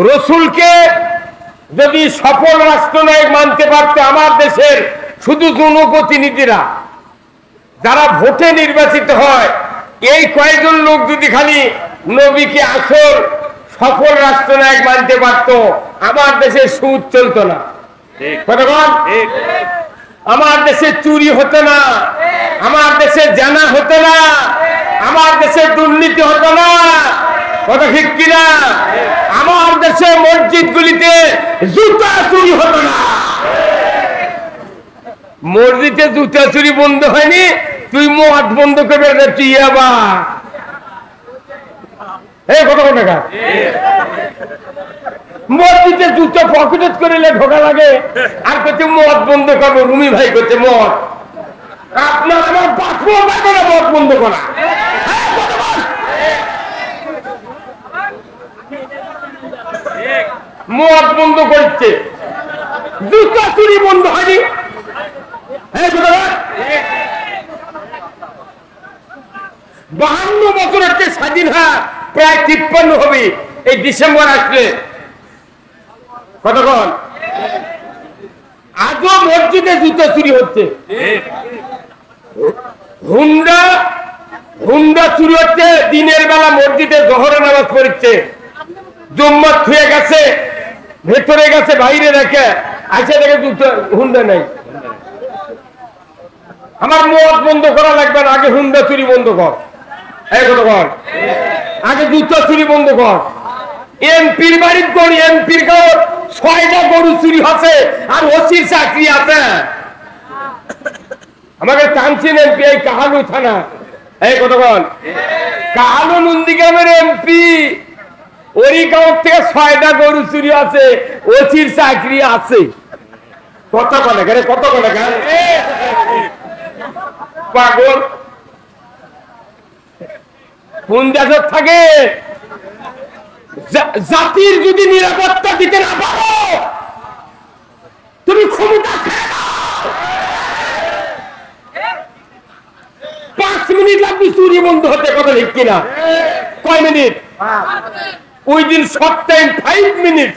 রসুলকে যদি সফল রাষ্ট্রনায়ক মানতে পারতো আমার দেশের শুধু জনপ্রতিনিধিরা যারা ভোটে নির্বাচিত হয়, এই কয়েকজন লোক যদি খালি নবীকে আসল সফল রাষ্ট্রনায়ক মানতে পারত, আমার দেশে সুদ চলতো না, আমার দেশে চুরি হতো না, আমার দেশে জানা হতো না, আমার দেশে দুর্নীতি হতো না, কথা ঠিক কিনা? আমার দেশে মসজিদ গুলিতে জুতা চুরি হতো না। মসজিদে জুতা চুরি বন্ধ হয়নি, তুই মদ বন্ধ করবে তুই আবার এই কত টাকা মসজিদে জুতো পকেট করিলে ঢোকা লাগে, আর করছে মদ বন্ধ করবো। রুমি ভাই করছে মদ, আপনার আমার মদ বন্ধ করা। মদ বন্ধ করছে, জুতো চুরি বন্ধ হয়নি। 52 বছর হচ্ছে স্বাধীন হয়, প্রায় 53 হবে এই ডিসেম্বর আসলে। কতক্ষণ আজও মসজিদে জুতো চুরি হচ্ছে, হুন্ডা চুরি হচ্ছে। দিনের বেলা মসজিদে জোহরের নামাজ পড়ছে, জুম্মাত থুয়ে গেছে, ভেতরে গেছে, বাইরে রেখে আসে দেখে জুতো হুন্ডা নাই। আমার মদ বন্ধ করা লাগবে না, আগে হুন্ডা চুরি বন্ধ কর। আগে জুতো চুরি বন্ধ কর। এমপির বাড়ির গরু, এমপির গাঁও 6টা গরু চুরি হচ্ছে, আর ওসির চাকরি আছে। আমাকে টানছেন এমপি এই কাহালু থানা, এই কতক্ষণ কাহালু নন্দীগ্রামের এমপি, ওই গাঁও থেকে 6টা গরু চুরি আছে, ওসির চাকরি আছে। কত পাগল কোন দেশে থাকে? জাতির যদি নিরাপত্তা দিতে না পারো, তুমি ক্ষমতা 5 মিনিট লাগবে চুরি বন্ধ হতে, কথা ঠিক কিনা? কয় মিনিট? ওই দিন সপ্তাহে 5 মিনিট।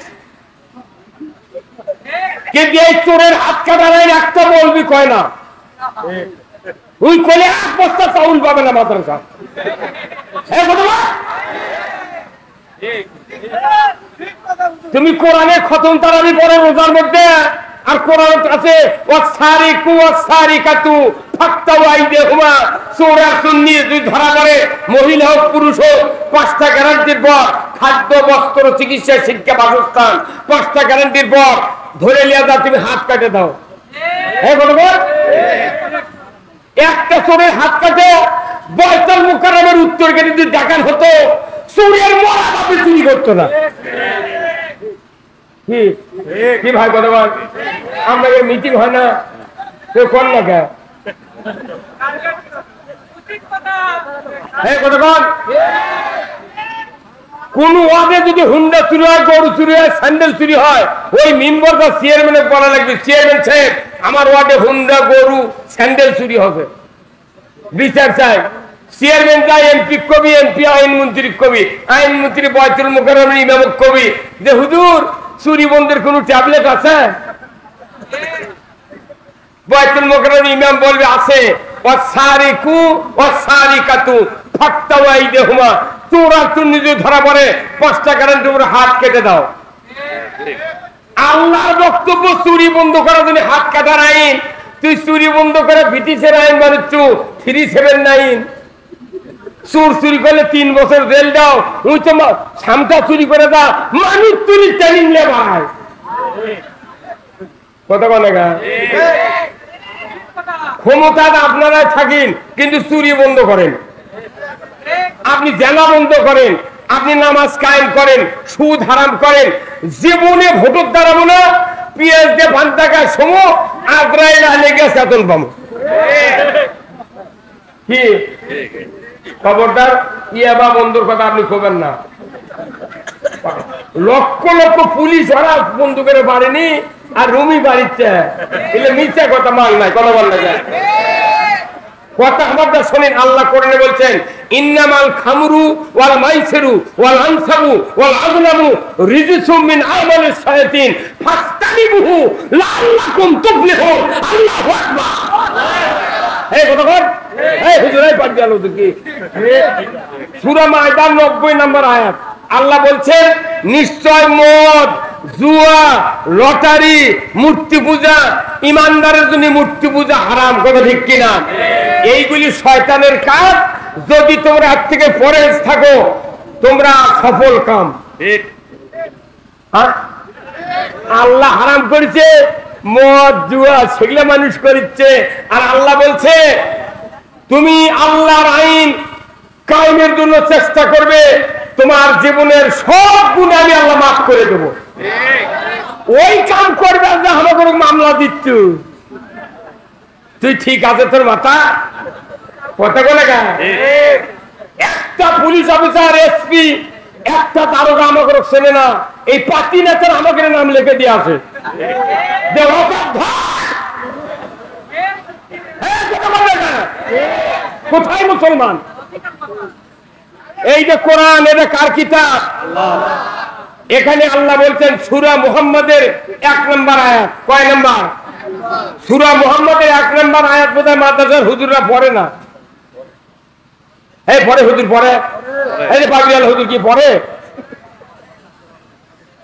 কিন্তু এই চোরের হাত কাটার একটা বলবি কয় না, ওই কলে 1 বস্তা চাউল পাবে না মাদ্রাসা। তুমি কোরআনে খতম তারাবি পড়ো রোজার মধ্যে, আর কোরআন আছে ওয়াসারিকু ওয়াসারিকাতু ফাক্তাউ আইদিহুমা, চোর আর সুন্নি যদি ধরা পড়ে, মহিলা হোক পুরুষ হোক, 5টা গ্যারান্টির পর খাদ্য, বস্ত্র, চিকিৎসা, শিক্ষা, বাসস্থান, 5টা গ্যারান্টির পর ধরে লিয়া দাও, তুমি হাত কাটে দাও। একটা চোরের হাত কাটে, বাইতুল মুকাররমের উত্তর গেটে যদি দেখান হতো, চোরের মরা বাপে চুরি করতো না। কি ভাই কথা বল, আপনাদের মিটিং হয় না? কেউ কর না কে? কোন ওয়ার্ডে যদি হুন্ডা চুরি হয়, গরু চুরি হয়, স্যান্ডেল চুরি হয়, ওই মেম্বার বা চেয়ারম্যানের বলা লাগবে, চেয়ারম্যান সাহেব আমার ওয়ার্ডে হুন্ডা, গরু, স্যান্ডেল চুরি হবে, বিচার চাই। চেয়ারম্যান চাই এমপি কবি, এমপি আইনমন্ত্রী কবি, আইনমন্ত্রী বাইতুল মুকাররমের ইমাম কবি যে হুজুর চুরি বন্ধের কোন ট্যাবলেট আছে? বাইতুল মুকাররমের ইমাম বলবে আছে। ওয়াসারিকু ওয়াসারিকাতু ফাক্তাউ আইদিহুমা, চোর আর চুরি যদি ধরা পড়ে 5টা গ্যারান্টির উপরে হাত কেটে দাও। আল্লাহর বক্তব্য চুরি বন্ধ করার জন্য হাত কাটার আইন, তুই চুরি বন্ধ করে ব্রিটিশের আইন বানাচ্ছু 379। চোর চুরি করলে 3 বছর জেল দাও, ওই তো সামটা চুরি করে দা, মানুষ চুরি ট্রেনিং লে ভাই। কথা বলে গা ক্ষমতা আপনারা থাকেন, কিন্তু চুরি বন্ধ করেন, আপনি জেনা বন্ধ করেন, আপনি নামাজ কায়েম করেন, সুদ হারাম করেন। জীবনে ভোটর দাঁড়াবো না, পিএস দিয়ে 5 টাকা সমো, আগ্রাইল আলে গেছে এতন পাবো। কি খবরদার ইয়াবা বন্ধুর কথা আপনি খোবেন না। লক্ষ লক্ষ পুলিশ ওরা বন্ধু করে পারেনি, আর রুমি বাড়িতে এলে মিথ্যা কথা, মাল নাই, কথা বল না যায় কথা। আমার শোনেন, আল্লাহ কোরআনে বলছেন ইন্নামাল খামরু ওয়াল মাইসিরু ওয়াল আনসাবু ওয়াল আযলামু রিজসুম মিন আমালিশ শায়াতিন ফাস্তানিবুহু লাআল্লাকুম তুফলিহুন। আল্লাহু আকবার। এই কথা কর, এই হুজুরাই পাঠ গেল তো কি? সূরা মায়দা 90 নম্বর আয়াত। আল্লাহ বলছেন নিশ্চয় মদ, জুয়া, লটারি, মূর্তি পূজা, ইমানদারের জন্য মূর্তি পূজা হারাম। কথা ঠিক কিনা? এইগুলি শয়তানের কাজ। যদি তোমরা হাত থেকে পরেজ থাকো তোমরা সফল কাম। আল্লাহ হারাম করেছে মদ, জুয়া, সেগুলো মানুষ করছে। আর আল্লাহ বলছে তুমি আল্লাহর আইন কায়েমের জন্য চেষ্টা করবে, তোমার জীবনের সব গুণ আমি আল্লাহ মাফ করে দেব। ওই কাম করবে যে আমাকে মামলা দিচ্ছ তুই, ঠিক আছে তোর মাথা কথা বলে গা। একটা পুলিশ অফিসার, এসপি, একটা দারোগা আমাকে চেনে না, এই পাতি নেতার আমাকে নাম লিখে দিয়ে আছে। কোথায় মুসলমান? এই যে কোরআন, এটা কার কিতাব? এখানে আল্লাহ বলছেন সূরা মুহাম্মাদের 1 নম্বর আয়াত। কয় নম্বর? সূরা মুহাম্মাদের 1 নম্বর আয়াত বোধহয় মাদ্রাসার হুজুররা পড়ে না। এই পড়ে হুজুর, পড়ে। এই যে পাগড়িওয়ালা হুজুর কি পড়ে?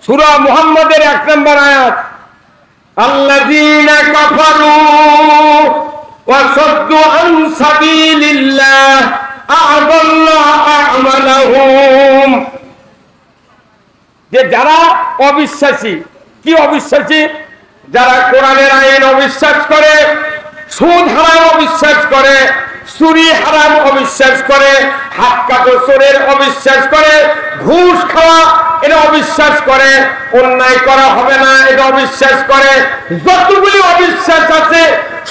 সূরা মুহাম্মাদের 1 নম্বর আয়াত, আল্লাযীনা কাফারু ওয়া সাদ্দু আন সাবিলিল্লাহ আ'দাল্লা আমালাহুম। যে যারা অবিশ্বাসী, কি অবিশ্বাসী? যারা কোরআনের আইন অবিশ্বাস করে, সুদ হারাম অবিশ্বাস করে, চুরি হারাম অবিশ্বাস করে, হাত কাটো চোরের অবিশ্বাস করে, ঘুষ খাওয়া এটা অবিশ্বাস করে, অন্যায় করা হবে না এটা অবিশ্বাস করে, যতগুলি অবিশ্বাস আছে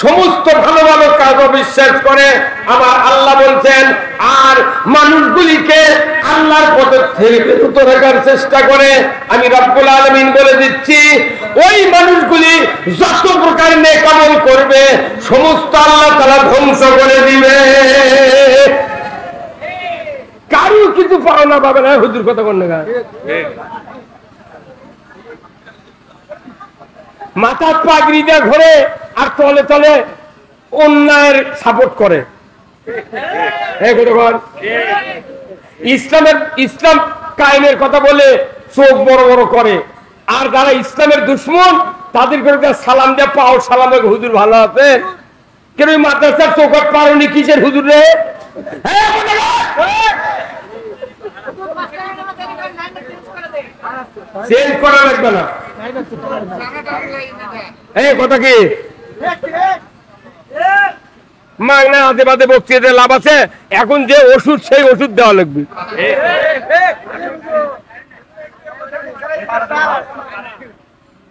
সমস্ত ভালো ভালো কাজ অবিশ্বাস করে। আমার আল্লাহ বলছেন আর মানুষগুলিকে আল্লাহর পথ থেকে বিরত রাখার চেষ্টা করে। আমি রব্বুল আলামিন বলে দিচ্ছি ওই মানুষগুলি যত প্রকার নেক আমল করবে সমস্ত আল্লাহ তাআলা ধ্বংস করে দিবে। কারো কিছু পাওনা পাবে না। হুজুর কথা কোন না, মাথা পাগড়ি দিয়ে ঘোরে আর তলে তলে অন্যায়ের সাপোর্ট করে। ইসলাম কায়েমের কথা বলে চোখ বড় বড় করে, আর যারা ইসলামের দুশ্মন তাদের করে সালাম দিয়ে পাও সালাম, হুজুর ভালো আছে কেন? মাদ্রাসার চৌকট পারনি কিসের হুজুর রে? চেঞ্জ করা লাগবে না। এই কথা কি মাগনা আদে বাদে বক্তৃতা লাভ আছে? এখন যে ওষুধ সেই ওষুধ দেওয়া লাগবে।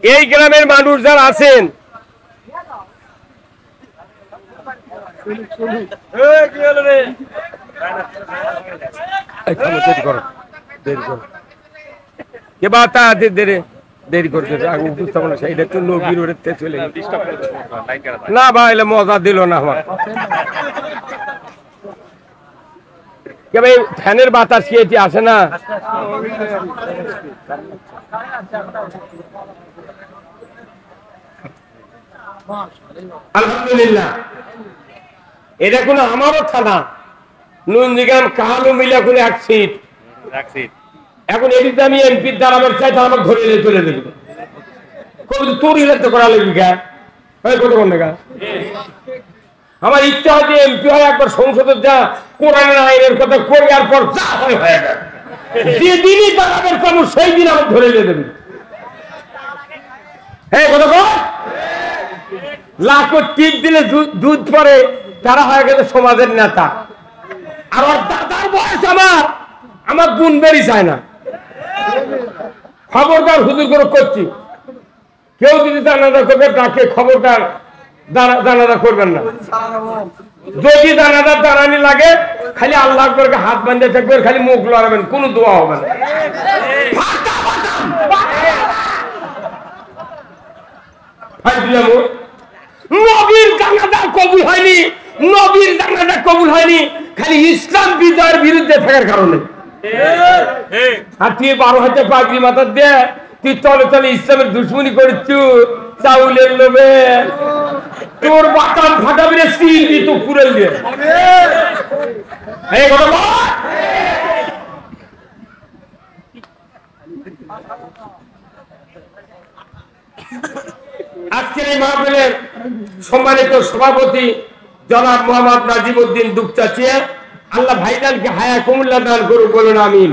এই গ্রামের মানুষ যারা আছেন দেরি করছে না ভাই, মজা দিল না আমার। ফ্যানের বাতাস কি এটি আসে না? আলহামদুলিল্লাহ, এটা কোনো আমারও থানা নুনজিগাম কাহালু মিলা কোনো এক সিট। এখন এদিকে আমি এমপির দাঁড়াবার চাইতে আমাকে ধরে চলে দেবে। তোর ইলেক্ট করা লাগবে গা কত গা? আমার ইচ্ছা হয় যে এমপি হয় একবার সংসদের যা কোরআনের আইনের কথা করে আর পর যা হয় হয়ে যায়। যেদিনই দাঁড়াবার চাবো সেই দিন আমাকে ধরে দেবে। হ্যাঁ কত লাখো টিপ দিলে দুধ পরে তারা হয়ে গেছে সমাজের নেতা। আর দাদার বয়স আমার গুণ বেরি চায় না। খবরদার হুজুর করে করছি, কেউ যদি জানাজা করবে তাকে খবরদার জানাজা করবেন না। যদি জানাজার দাঁড়ানি লাগে খালি আল্লাহ করে হাত বাঁধে থাকবেন, খালি মুখ লড়াবেন, কোনো দোয়া হবে না। নবীর জানাজা কবুল হয়নি, নবীর জানাজা কবুল হয়নি খালি ইসলাম বিজয়ের বিরুদ্ধে থাকার কারণে। আর তুই 12,000 পাগড়ি মাথা দে, তুই তলে তলে ইসলামের দুশ্মনী করছু চাউলের লোভে, তোর বাতাম ফাটাবি রে, সিল দি তো পুরাই দে। এই কথা বল। আজকের এই মাহফিলের সম্মানিত সভাপতি জনাব মোহাম্মদ নাজিমউদ্দিন দুপচাচিয়া, আল্লাহ ভাইজানকে হায়া কুমুল্লাহ দান করুক, বলুন আমিন।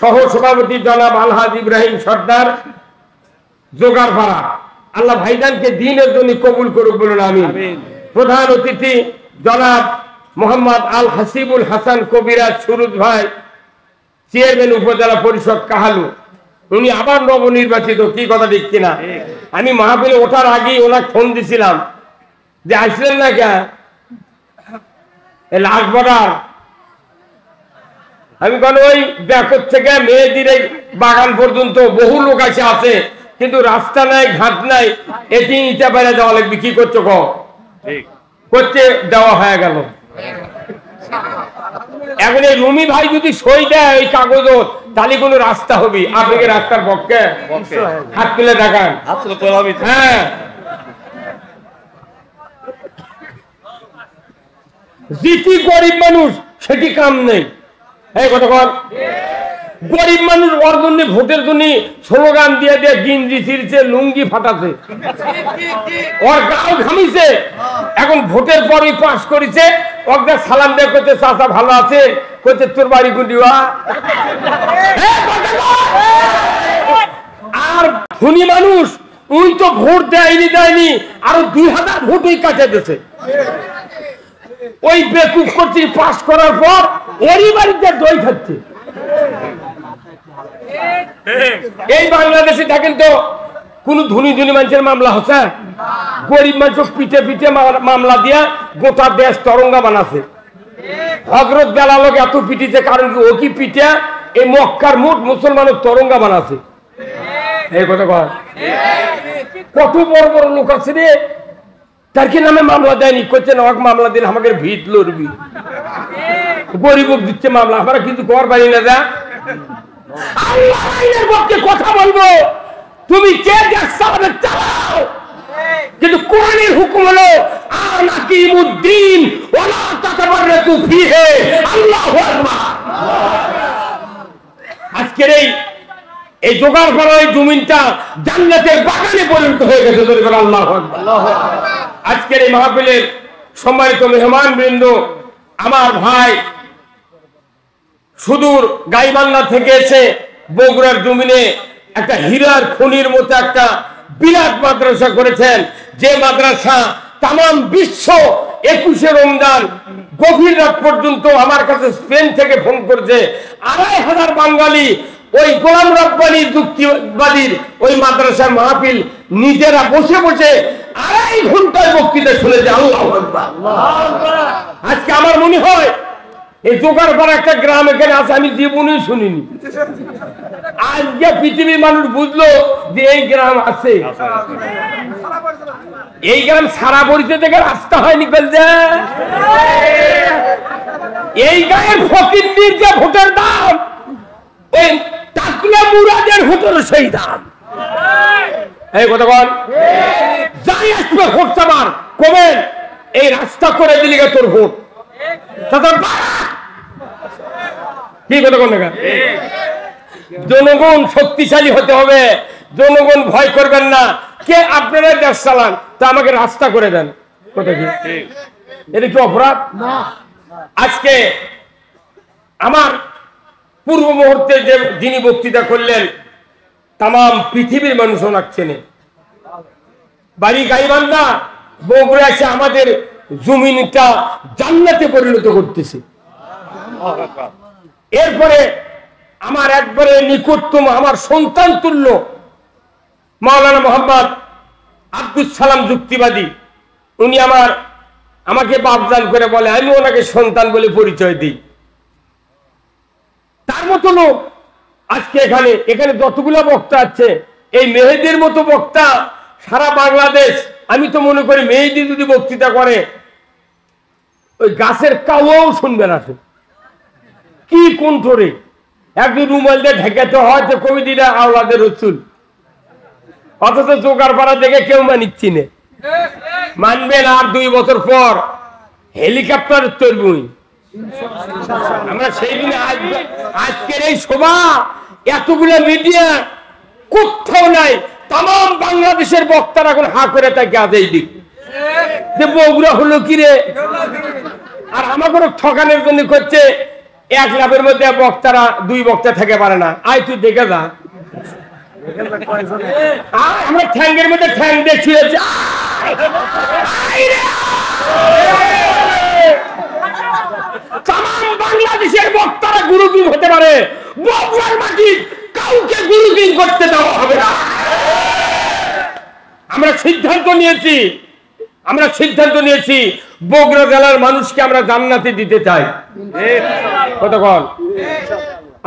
সহ সভাপতি জনাব আলহাজ ইব্রাহিম সর্দার জোগাড়পাড়া, আল্লাহ ভাইজানকে দ্বীনের জন্য কবুল করুক, বলুন আমিন। প্রধান অতিথি জনাব মোহাম্মদ আল হাসিবুল হাসান কবিরাজ সুরুজ ভাই, চেয়ারম্যান উপজেলা পরিষদ কাহালু, উনি আবার নবনির্বাচিত। কি কথা ঠিক কিনা? আমি মাহফিলে ওঠার আগেই ওনাকে ফোন দিছিলাম যে আসলেন না কে লাস্ট বর্ডার। আমি কেন ওই ব্যাকর থেকে মেয়েদের বাগান পর্যন্ত বহু লোক আছে, কিন্তু রাস্তা নাই, ঘাট নাই, এটি ইটা বাইরে যাওয়া লাগবে। কি করছো করতে দেওয়া হয়ে গেল। এখন এই রুমি ভাই যদি সই দেয় ওই কাগজ, তাহলে কোন রাস্তা হবে। আপনি কি রাস্তার পক্ষে? হাত তুলে দেখান। হ্যাঁ, যেটি গরিব মানুষ সেটি কাম নেই। এই কতক্ষণ গরিব মানুষ ওর জন্য ভোটের জন্য স্লোগান দিয়ে দিয়ে গিঞ্জি ছিঁড়ছে, লুঙ্গি ফাটাছে, ওর গাও ঘামিছে। এখন ভোটের পরই পাস করেছে, ওকে সালাম দিয়ে করতে চাচা ভালো আছে, করতে তোর বাড়ি গুন্ডিওয়া। আর ধনী মানুষ ওই তো ভোট দেয়নি, আরো 2000 ভোট ওই কাটে দিয়েছে। ওই বেকুব করছি পাস করার পর ওরই বাড়িতে দই খাচ্ছে। এই বাংলাদেশে দেখেন তো কোন ধনী মানুষের মামলা হচ্ছে? গরিব মানুষ পিঠে পিঠে মামলা দিয়া গোটা দেশ তরঙ্গা বানাচ্ছে। হযরত বেলাল এত পিটিছে, কারণ কি ও কি পিঠে এই মক্কার মোট মুসলমানের তরঙ্গা বানাচ্ছে। এই কথা কয় কত বড় বড় লোক আছে রে, তার কি নামে মামলা দেয়নি? করছে না, মামলা দিলে আমাকে ভিত লড়বি। গরিব দিচ্ছে মামলা, আমরা কিন্তু ঘর বাড়ি না যা। আল্লাহ আইনের পক্ষে কথা বলবো, তুমি কে দেশ চালাবে চালাও, কিন্তু কোরআনের হুকুম হলো আনাকিমুদ্দিন ওয়ালা তাতাবাররাতু ফিহি। আল্লাহু আকবার। আজকের এই জোগাড় করা এই জমিনটা জান্নাতের বাগানে পরিণত হয়ে গেছে। আল্লাহু আকবার। আজকের এই মাহফিলের সম্মানিত মেহমান বৃন্দ, আমার ভাই সুদূর গাইবান্ধা থেকে এসে বগুড়ার জমিনে একটা হীরার খনির মতো একটা বিরাট মাদ্রাসা করেছেন, যে মাদ্রাসা তাম বিশ্ব 21শে রমজান গভীর রাত পর্যন্ত আমার কাছে স্পেন থেকে ফোন করছে। 2500 বাঙালি ওই গোলাম রব্বানির যুক্তিবাদীর ওই মাদ্রাসার মাহফিল নিজেরা বসে বসে 2.5 ঘন্টায় বক্তৃতা শুনেছে। আল্লাহু আকবার। আজকে আমার মনে হয় এই জোগাড়পাড়া একটা গ্রাম এখানে আছে, আমি জীবনেই শুনিনি। আজকে পৃথিবীর মানুষ বুঝলো যে এই গ্রাম আছে। এই গ্রাম সারা পরিচয় থেকে রাস্তা হয়নি। এই গায়ের ফকিরদের যে ভোটের দাম, ওই টাকলা মুরাদের ভোটের সেই দাম। এই কথা বল, যাই আসবে ভোট চাবার কমেন, এই রাস্তা করে দিলি তোর ভোট। কি কথা কোন দেখা? জনগণ শক্তিশালী হতে হবে, জনগণ ভয় করবেন না। কে আপনারা দেশ চালান, তা আমাকে রাস্তা করে দেন। কথা কি এটা কি অপরাধ? আজকে আমার পূর্ব মুহূর্তে যে যিনি বক্তৃতা করলেন, তাম পৃথিবীর মানুষ ওনাকে চেনে। বাড়ি গাইবান্ধা, বগুড়া এসে আমাদের জমিনটা জান্নাতে পরিণত করতেছে। এরপরে আমার একবারে নিকটতম, আমার সন্তান তুল্য মাওলানা মোহাম্মদ আব্দুল সালাম যুক্তিবাদী, উনি আমাকে বাপজান করে বলে, আমি ওনাকে সন্তান বলে পরিচয় দিই। তার মতো লোক আজকে এখানে যতগুলো বক্তা আছে, এই মেহেদির মতো বক্তা সারা বাংলাদেশ, আমি তো মনে করি মেহেদি যদি বক্তৃতা করে ওই গাছের কাউও শুনবে না। কি কণ্ঠরে একদিন রুমাল দিয়ে ঢেকাতে হয় তো কবিদিরা আওলাদের রসুল, অথচ জোগাড় পাড়া দেখে কেউ মানিচ্ছি না। মানবেন আর 2 বছর পর হেলিকপ্টার চড়বই আমরা। সেই দিনে আজকের এই সভা এতগুলো মিডিয়া কোথাও নাই, তাম বাংলাদেশের বক্তারা এখন হা করে তাকে আজ এই দিক যে বগুড়া হলো কি রে। আর আমাকে ঠকানোর জন্য করছে 1 লাখের মধ্যে বক্তারা 2 বক্তা থেকে পারে না। আয় তুই দেখে যা, আমরা ঠ্যাঙ্গের মধ্যে ঠ্যাং দিয়ে ছুঁয়েছি। বাংলাদেশের বক্তারা গুরুকিং হতে পারে, বগুড়ার মাটি কাউকে গুরুকিং করতে দেওয়া হবে না। আমরা সিদ্ধান্ত নিয়েছি বগুড়া জেলার মানুষকে আমরা জান্নাতে দিতে চাই। কতক্ষণ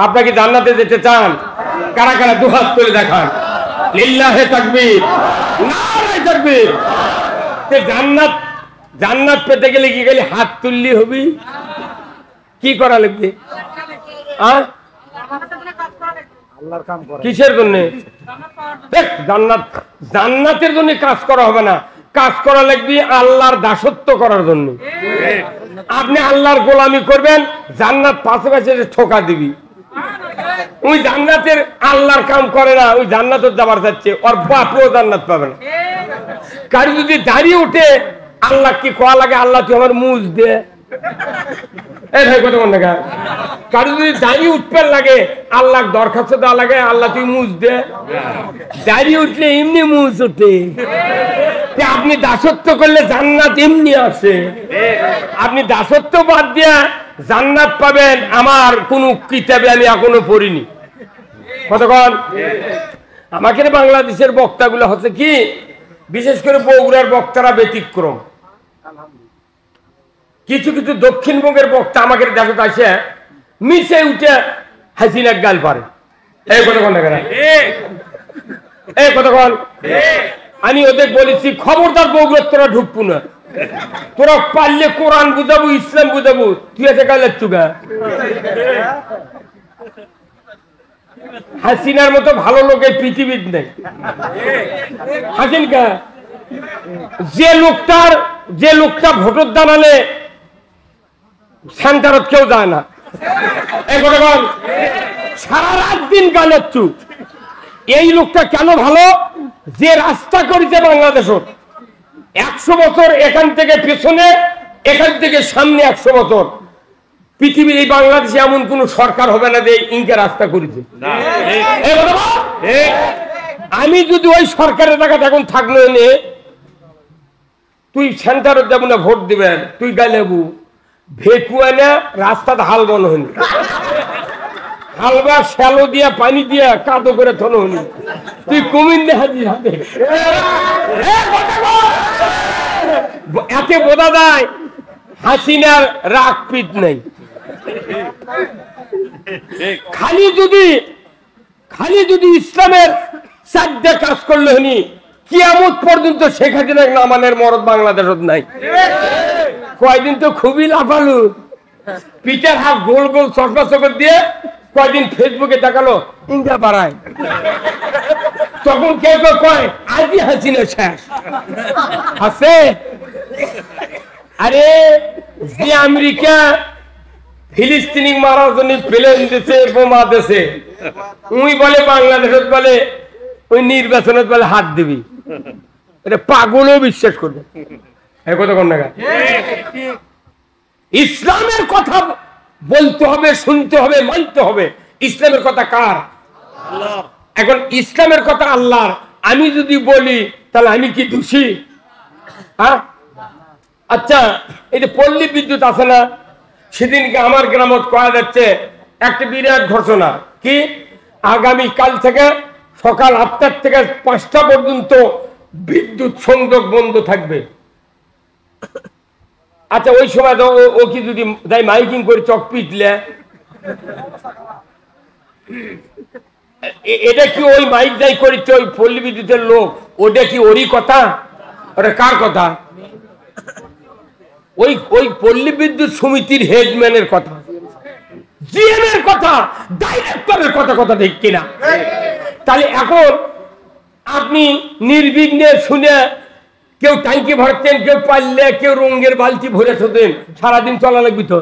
আপনারা কি জান্নাতে যেতে চান? কারা কারা দুহাত তুলে দেখান। লিল্লাহে তাকবীর, নারে তাকবীর। জান্নাত পেতে গেলে কি গেলে হাত তুললি হবি? কি করা লাগবে? কিসের জন্য? জান্নাতের জন্য কাজ করা হবে না, কাজ করা লাগবে আল্লাহর দাসত্ব করার জন্য। আপনি আল্লাহর গোলামি করবেন, জান্নাত পাশে পাশে ঠোকা দিবি। ওই জান্নাতের আল্লাহর কাম করে না, ওই জান্নাতের যাবার যাচ্ছে, ওর বাপও জান্নাত পাবে না। কারো যদি দাঁড়িয়ে উঠে আল্লাহ কি কোয়া লাগে, আল্লাহ তুই আমার মুজ দে, কারো যদি দাঁড়িয়ে উঠতে লাগে আল্লাহ দরখাস্ত দেওয়া লাগে, আল্লাহ তুই মুজ দে। দাঁড়িয়ে উঠলে এমনি মুজ ওঠে। আপনি দাসত্ব করলে জান্নাত এমনি আসে। আপনি দাসত্ব বাদ দিয়া জান্নাত পাবেন আমার কোন কিতাবে আমি এখনো পড়িনি। কতক্ষণ আমাকে বাংলাদেশের বক্তাগুলো হচ্ছে কি, বিশেষ করে বগুড়ার বক্তারা ব্যতিক্রম। কিছু কিছু দক্ষিণবঙ্গের বক্তা আমাকে দেখো আসে মিশে উঠে হাসিনার গাল পারে। এই কতক্ষণ দেখে না, এই কতক্ষণ আমি ওদের বলেছি খবরদার বগুড়ার তোরা ঢুকবো না, তোরা পারলে কোরআন বুঝাবো, ইসলাম বুঝাবো, তুই এসে গালের চুগা। হাসিনার মতো ভালো লোক এই পৃথিবীর নেই। হাসিনকা যে লোকটা ভোটের দাঁড়ালে সেন্টারত কেউ যায় না, সারা রাত দিন গালের চুপ। এই লোকটা কেন ভালো? যে রাস্তা করেছে বাংলাদেশের 100 বছর, এখান থেকে পেছনে, এখান থেকে সামনে 100 বছর। পৃথিবীর এই বাংলাদেশে এমন কোন সরকার হবে না যে ইনকে রাস্তা করেছে। আমি যদি ওই সরকারের জায়গাতে এখন থাকলো এনে, তুই সেন্টারে যাবো না ভোট দিবেন, তুই গাইলেবু ভেকুয়া না রাস্তাতে হাল বন হয়নি, হালবা শ্যালো দিয়া পানি দিয়া কাদো করে থন হয়নি, তুই কমিন হাজির হাতে। এতে বোঝা যায় হাসিনার রাগ পিত নেই। খালি যদি ইসলামের সাধ্যে কাজ করলে হনি, কিয়ামত পর্যন্ত শেখ হাসিনা নামানের মরদ বাংলাদেশত নাই। কয়দিন তো খুবই লাফালু, পিঠের হাত গোল গোল চশমা চকর দিয়ে কয়দিন ফেসবুকে দেখালো ইঙ্গা পাড়ায়। তখন কেউ কেউ কয় আজই হাসিনা শেষ আছে। আরে যে আমেরিকা ফিলিস্তিনি মারার জন্য প্লেন দিছে, বোমা দিছে, উই বলে বাংলাদেশত বলে ওই নির্বাচনত বলে হাত দিবি, এটা পাগলও বিশ্বাস করবে। ইসলামের কথা বলতে হবে, শুনতে হবে, মানতে হবে। ইসলামের কথা কার? এখন ইসলামের কথা আল্লাহর। আমি যদি বলি তাহলে আমি কি দোষী? হ্যাঁ, আচ্ছা, এই যে পল্লী বিদ্যুৎ আছে না, সেদিনকে আমার গ্রামত কয়া যাচ্ছে একটা বিরাট ঘোষণা কি, আগামী কাল থেকে সকাল 8টা থেকে 5টা পর্যন্ত বিদ্যুৎ সংযোগ বন্ধ থাকবে। আচ্ছা, ওই সময় ও কি যদি যাই মাইকিং করে চক পিটলে, এটা কি ওই মাইক যাই করেছে ওই পল্লী বিদ্যুতের লোক, ওটা কি ওরই কথা? ওটা কার কথা? ওই ওই পল্লী বিদ্যুৎ সমিতির হেডম্যানের কথা, জিএম এর কথা, ডাইরেক্টরের কথা ঠিক কিনা? তাহলে এখন আপনি নির্বিঘ্নে শুনে, কেউ ট্যাঙ্কি ভরতেন, কেউ পারলে, কেউ রঙের বালতি ভরে থাকতেন, সারাদিন চলা লাগবি তো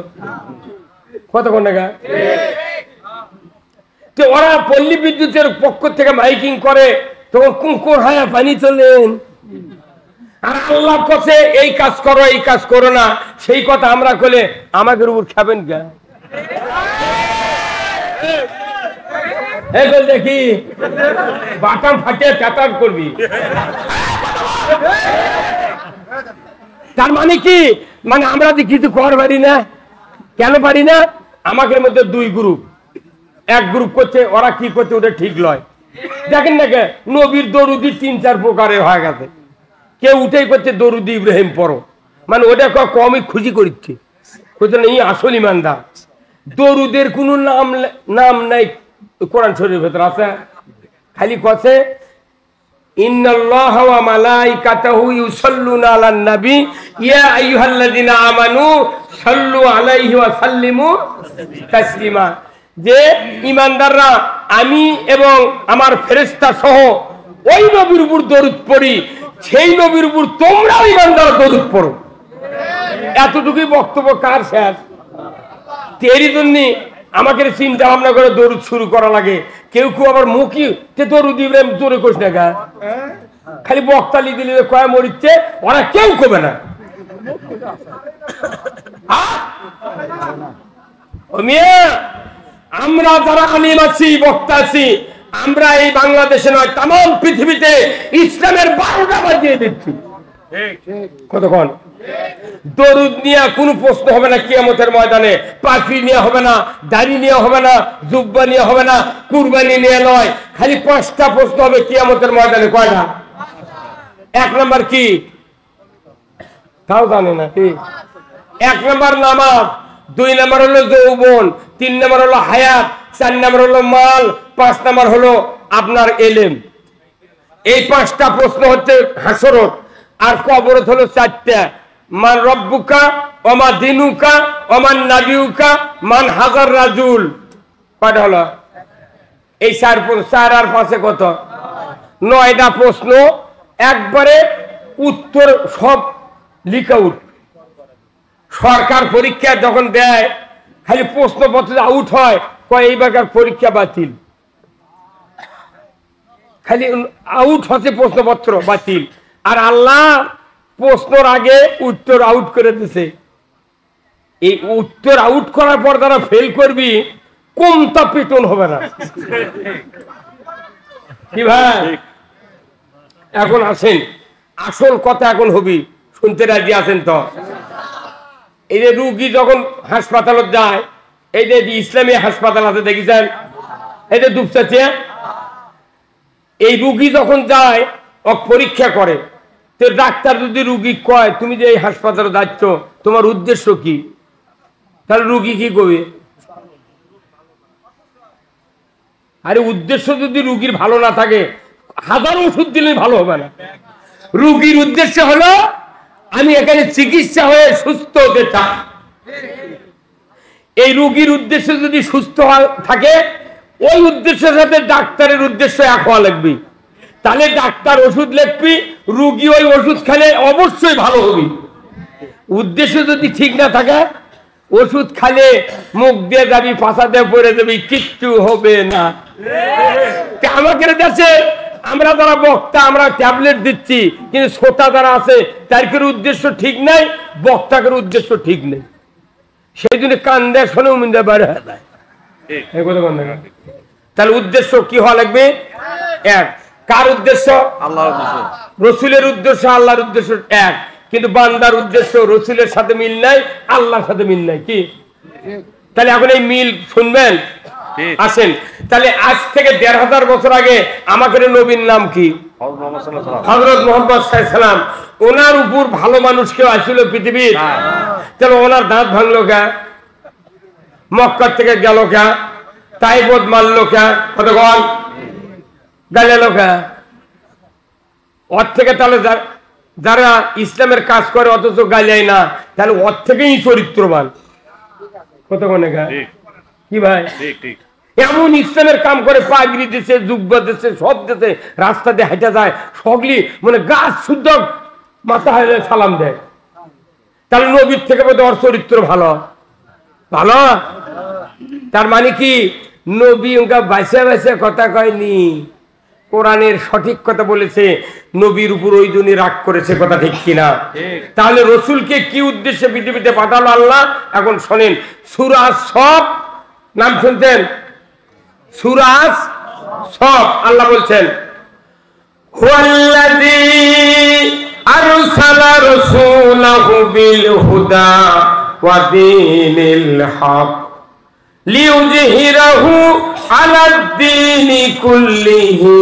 কতক্ষণ টাকা। তো ওরা পল্লী বিদ্যুতের পক্ষ থেকে মাইকিং করে, তখন কুকুর হায়া পানি চলেন, আর আল্লাহ কাছে এই কাজ করো, এই কাজ করো না, সেই কথা আমরা করলে আমাদের উপর খাবেন কে? দেখি বাটাম ফাটিয়ে চাটার করবি। তার মানে কি, মানে আমরা যে কিছু কর পারি না, কেন পারি না? আমাদের মধ্যে দুই গ্রুপ, এক গ্রুপ করছে, ওরা কি করছে ওটা ঠিক নয়। দেখেন না কে নবীর দরুদি 3-4 প্রকারের হয়ে গেছে, কেউ উঠেই করছে দরুদি ইব্রাহিম পড়ো, মানে ওটা কমই খুশি করছে, এই আসল ইমানদার। দরুদের কোনো নাম নাই কোরআন শরীফের ভেতর আছে, খালি কছে ইন্নাল্লাহা ওয়া মালাইকাতাহু ইউসাল্লুনা আলান নবী ইয়া আইয়ুহাল্লাযিনা আমানু সাল্লু আলাইহি ওয়া সাল্লিমু তাসলিমা, যে ইমানদাররা আমি এবং আমার ফেরেশতা সহ ওই নবীর উপর দরুদ পড়ি, সেই নবীর উপর তোমরাও ইমানদার দরুদ পড়ো। এতটুকুই বক্তব্য কার শেষ? এরই জন্য আমাকে চিন্তা ভাবনা করে দরুদ শুরু করা লাগে। কেউ কেউ আবার মুখি দরুদ ইব্রাহিম তোরে কোস না, খালি বক্তালি দিলে কয় মরিচ্ছে, ওরা কেউ কবে না। আমরা যারা আলিম আছি, বক্তা আছি, আমরা এই বাংলাদেশে নয় তাম পৃথিবীতে ইসলামের 12টা বাজিয়ে দিচ্ছি। কতক্ষণ দরুদ নিয়ে কোনো প্রশ্ন হবে না কিয়ামতের ময়দানে, পাখি নিয়ে হবে না, দাড়ি নিয়ে হবে না, জুব্বা নিয়ে হবে না, কুরবানি নিয়ে নয়, খালি 5টা প্রশ্ন হবে কিয়ামতের ময়দানে। কয়টা? 1 নম্বর কি তাও জানে না কি? 1 নম্বর নামাজ, 2 নম্বর হলো যৌবন, 3 নম্বর হলো হায়াত, 4 নম্বর হলো মাল, 5 নম্বর হলো আপনার এলেম। এই 5টা প্রশ্ন হচ্ছে হাসরত, আর কবরত হলো 4টা, মান রব্বুকা ওমা দিনুকা ওমান নাবিউকা মান হাজার রাজুল। কয়টা হলো? এই 4 আর 5 কত? 9টা প্রশ্ন, একবারে উত্তর সব লিখা উঠ। সরকার পরীক্ষা যখন দেয় খালি প্রশ্নপত্র আউট হয়, কয় এইবারকার পরীক্ষা বাতিল, খালি আউট হচ্ছে প্রশ্নপত্র বাতিল। আর আল্লাহ প্রশ্নর আগে উত্তর আউট করে দিছে। এই উত্তর আউট করার পর যারা ফেল করবি কমতা পেটন হবে না কি ভাই? এখন আসেন, আসল কথা এখন হবি, শুনতে রাজি আছেন তো? এই যে রুগী যখন হাসপাতালত যায়, এই যে ইসলামী হাসপাতাল আছে দেখেছেন, এই যে দুপচাচে, এই রুগী যখন যায় পরীক্ষা করে, তো ডাক্তার যদি রুগী কয় তুমি যে এই হাসপাতালে যাচ্ছ তোমার উদ্দেশ্য কি, তাহলে রুগী কি করবে? আরে উদ্দেশ্য যদি রুগীর ভালো না থাকে, 1000 ওষুধ দিলে ভালো হবে না। রুগীর উদ্দেশ্য হলো আমি এখানে চিকিৎসা হয়ে সুস্থ হতে চাই। এই রুগীর উদ্দেশ্য যদি সুস্থ থাকে, ওই উদ্দেশ্যের সাথে ডাক্তারের উদ্দেশ্য এক হওয়া লাগবে। তাহলে ডাক্তার ওষুধ লিখবি, রুগী ওই ওষুধ খেলে অবশ্যই ভালো হবে। উদ্দেশ্য যদি ঠিক না থাকে, ওষুধ খালে মুখ দিয়ে যাবি, পাশা দিয়ে পড়ে যাবি, কিচ্ছু হবে না। আমাদের দেশে আমরা যারা বক্তা, আমরা ট্যাবলেট দিচ্ছি, কিন্তু শ্রোতা যারা আছে তার উদ্দেশ্য ঠিক নাই, বক্তাকের উদ্দেশ্য ঠিক নেই, সেই জন্য কান্দে শোনে উমিন্দা বাইরে হয়ে যায়। তাহলে উদ্দেশ্য কি হওয়া লাগবে? এক। কার উদ্দেশ্য? আল্লাহর উদ্দেশ্য। রসুলের উদ্দেশ্য আল্লাহর উদ্দেশ্য এক, কিন্তু বান্দার উদ্দেশ্য রসুলের সাথে মিল নাই, আল্লাহর সাথে মিল নাই। কি? তাহলে এখন এই মিল শুনবেন, আসেন। তাহলে আজ থেকে 1500 বছর আগে আমাদের নবীর নাম কি? হযরত মুহাম্মদ সাল্লাল্লাহু আলাইহি সাল্লাম। ওনার উপর ভালো মানুষ কেউ আসছিল পৃথিবীর? তাহলে ওনার দাঁত ভাঙলো কে? মক্কা থেকে গেল কে? তাইবত মারলো কে? কতক্ষণ গেল কে? ওর থেকে তাহলে যারা ইসলামের কাজ করে অথচ গাইলাই না, তাহলে ওর থেকেই চরিত্রবান। কত কোনে গা কি ভাই? এমন ইসলামের কাম করে, পাগড়ি দিছে, জুব্বা দিছে, সব দিছে, রাস্তা দিয়ে হেঁটে যায়, সগলি মানে গাছ শুদ্ধ মাথা হয়ে সালাম দেয়। তাহলে নবীর থেকে বোধ ওর চরিত্র ভালো ভালো। তার মানে কি নবী ওকে বাইসে বাইসে কথা কয়নি, কোরআনের সঠিক কথা বলেছে। নবীর উপর ওই জন্য রাগ করেছে, কথা ঠিক কিনা? তাহলে রসুলকে কি উদ্দেশ্যে পৃথিবীতে পাঠালো আল্লাহ? এখন শোনেন, সূরা সফ নাম শুনছেন? সূরা সফ আল্লাহ বলছেন, হুয়াল্লাযী আরসালা রাসূলাহু বিল হুদা ওয়া দীনিল হক লিইয়ুযহিরাহু আলাদ-দীনি কুল্লিহি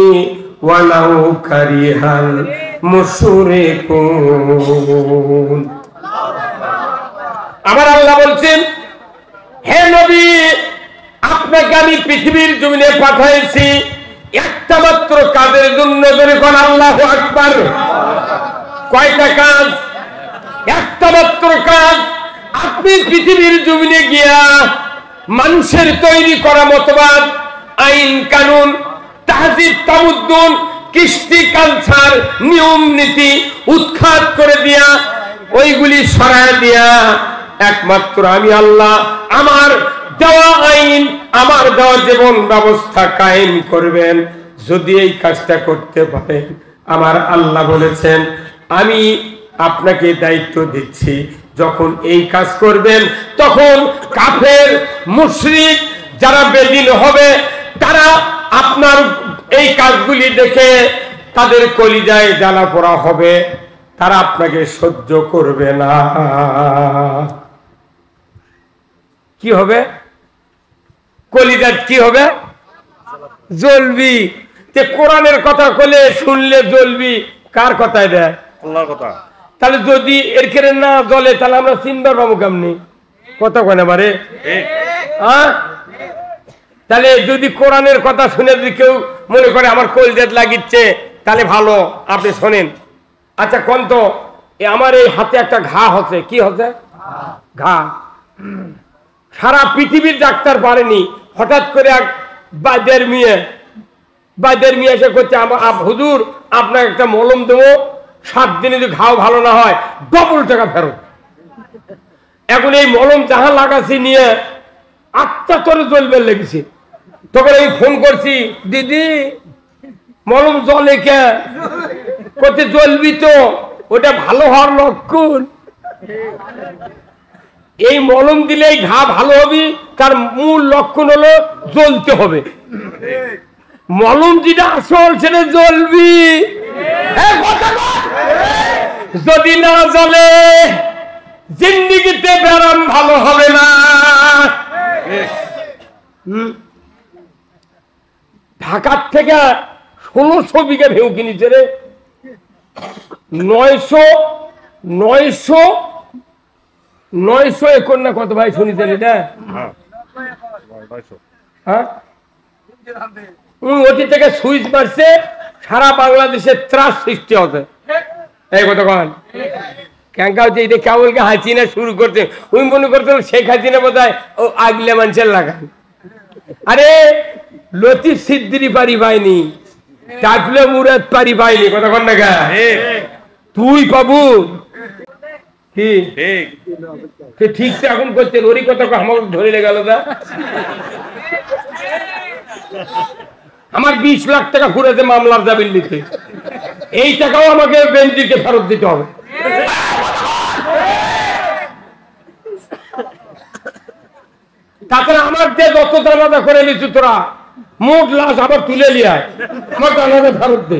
ওয়ালাউ কারিহাল মুশরিকুন। আমার আল্লাহ বলছেন, হে নবী, আপনাকে আমি পৃথিবীর জমিনে পাঠাইছি একটা মাত্র কাজের জন্য। যখন আল্লাহু আকবার, কয়টা কাজ? একটা মাত্র কাজ। আপনি পৃথিবীর জমিনে গিয়া মানুষের তৈরি করা মতবাদ, আইন কানুন, তাহজিব তামুদ্দুন, কৃষ্টি কালচার, নিয়ম নীতি উৎখাত করে দিয়া, ওইগুলি সরায় দিয়া একমাত্র আমি আল্লাহ আমার দেওয়া আইন, আমার দেওয়া জীবন ব্যবস্থা কায়েম করবেন। যদি এই কাজটা করতে পারেন, আমার আল্লাহ বলেছেন আমি আপনাকে দায়িত্ব দিচ্ছি, যখন এই কাজ করবেন তখন কাফের মুশরিক যারা বেদিন হবে, তারা আপনার এই কাজগুলি দেখে তাদের কলিজায় জ্বালা পোড়া হবে, তারা আপনাকে সহ্য করবে না। কি হবে? কলিজাত কি হবে? জ্বলবি। তে কোরআনের কথা কলে শুনলে জ্বলবি, কার কথায় দেয়? আল্লাহর কথা। তাহলে যদি এর কেড়ে না জ্বলে, তাহলে আমরা চিনবার পাবো কেমনি? কথা কয় না বারে? তাহলে যদি কোরআনের কথা শুনে যদি কেউ মনে করে আমার কলিজাত লাগিচ্ছে, তাহলে ভালো, আপনি শোনেন। আচ্ছা কোন তো আমার এই হাতে একটা ঘা হচ্ছে, কি হচ্ছে? ঘা। সারা পৃথিবীর ডাক্তার পারেনি, হঠাৎ করে এক বাইদের মেয়ে এসে করছে, হুজুর আপনার একটা মলম দেবো, 7 দিনে যদি ঘাও ভালো না হয় ডবল টাকা ফেরত। এখন এই মলম যাহা লাগাছি নিয়ে আত্মা তোরে জ্বলবে লেগেছে। তখন আমি ফোন করছি, দিদি মলম জ্বলে কে? করতে জ্বলবি তো, ওটা ভালো হওয়ার লক্ষণ। এই মলম দিলে এই ঘা ভালো হবে, তার মূল লক্ষণ হলো জ্বলতে হবে। মলম যেটা আসল সেটা জ্বলবি। যদি না জ্বলে জিন্দিগিতে ব্যারাম ভালো হবে না। ঢাকার থেকে 1600 বিঘা ভেউ কিনেছে রে। 900 একর না কত ভাই শুনিছেন এটা? হ্যাঁ, ওটি থেকে সুইচ মারছে, সারা বাংলাদেশে ত্রাস সৃষ্টি হচ্ছে। এই কথা কন ক্যাঙ্কা হচ্ছে, এটা কেবলকে হাসিনা শুরু করতে, ওই মনে করতে শেখ হাসিনা বোধ হয় ও আগলে মানুষের লাগান। আরে লতিফ সিদ্দিরি পারি পাইনি, টাকলে মুরাদ পারি পাইনি, কথা কন না গা? তুই পাবু কি ঠিক তো এখন করছেন, ওরই কথা আমাকে ধরে গেল না। আমার 20 লাখ টাকা ঘুরেছে মামলার জামিন নিতে, এই টাকাও আমাকে বেঞ্জিকে ফেরত দিতে হবে। তাছাড়া আমার যে যত জানাজা করে নিচ্ছি তোরা, মোট লাশ আবার তুলে লিয়ায়, আমার জানাজা ফেরত দে।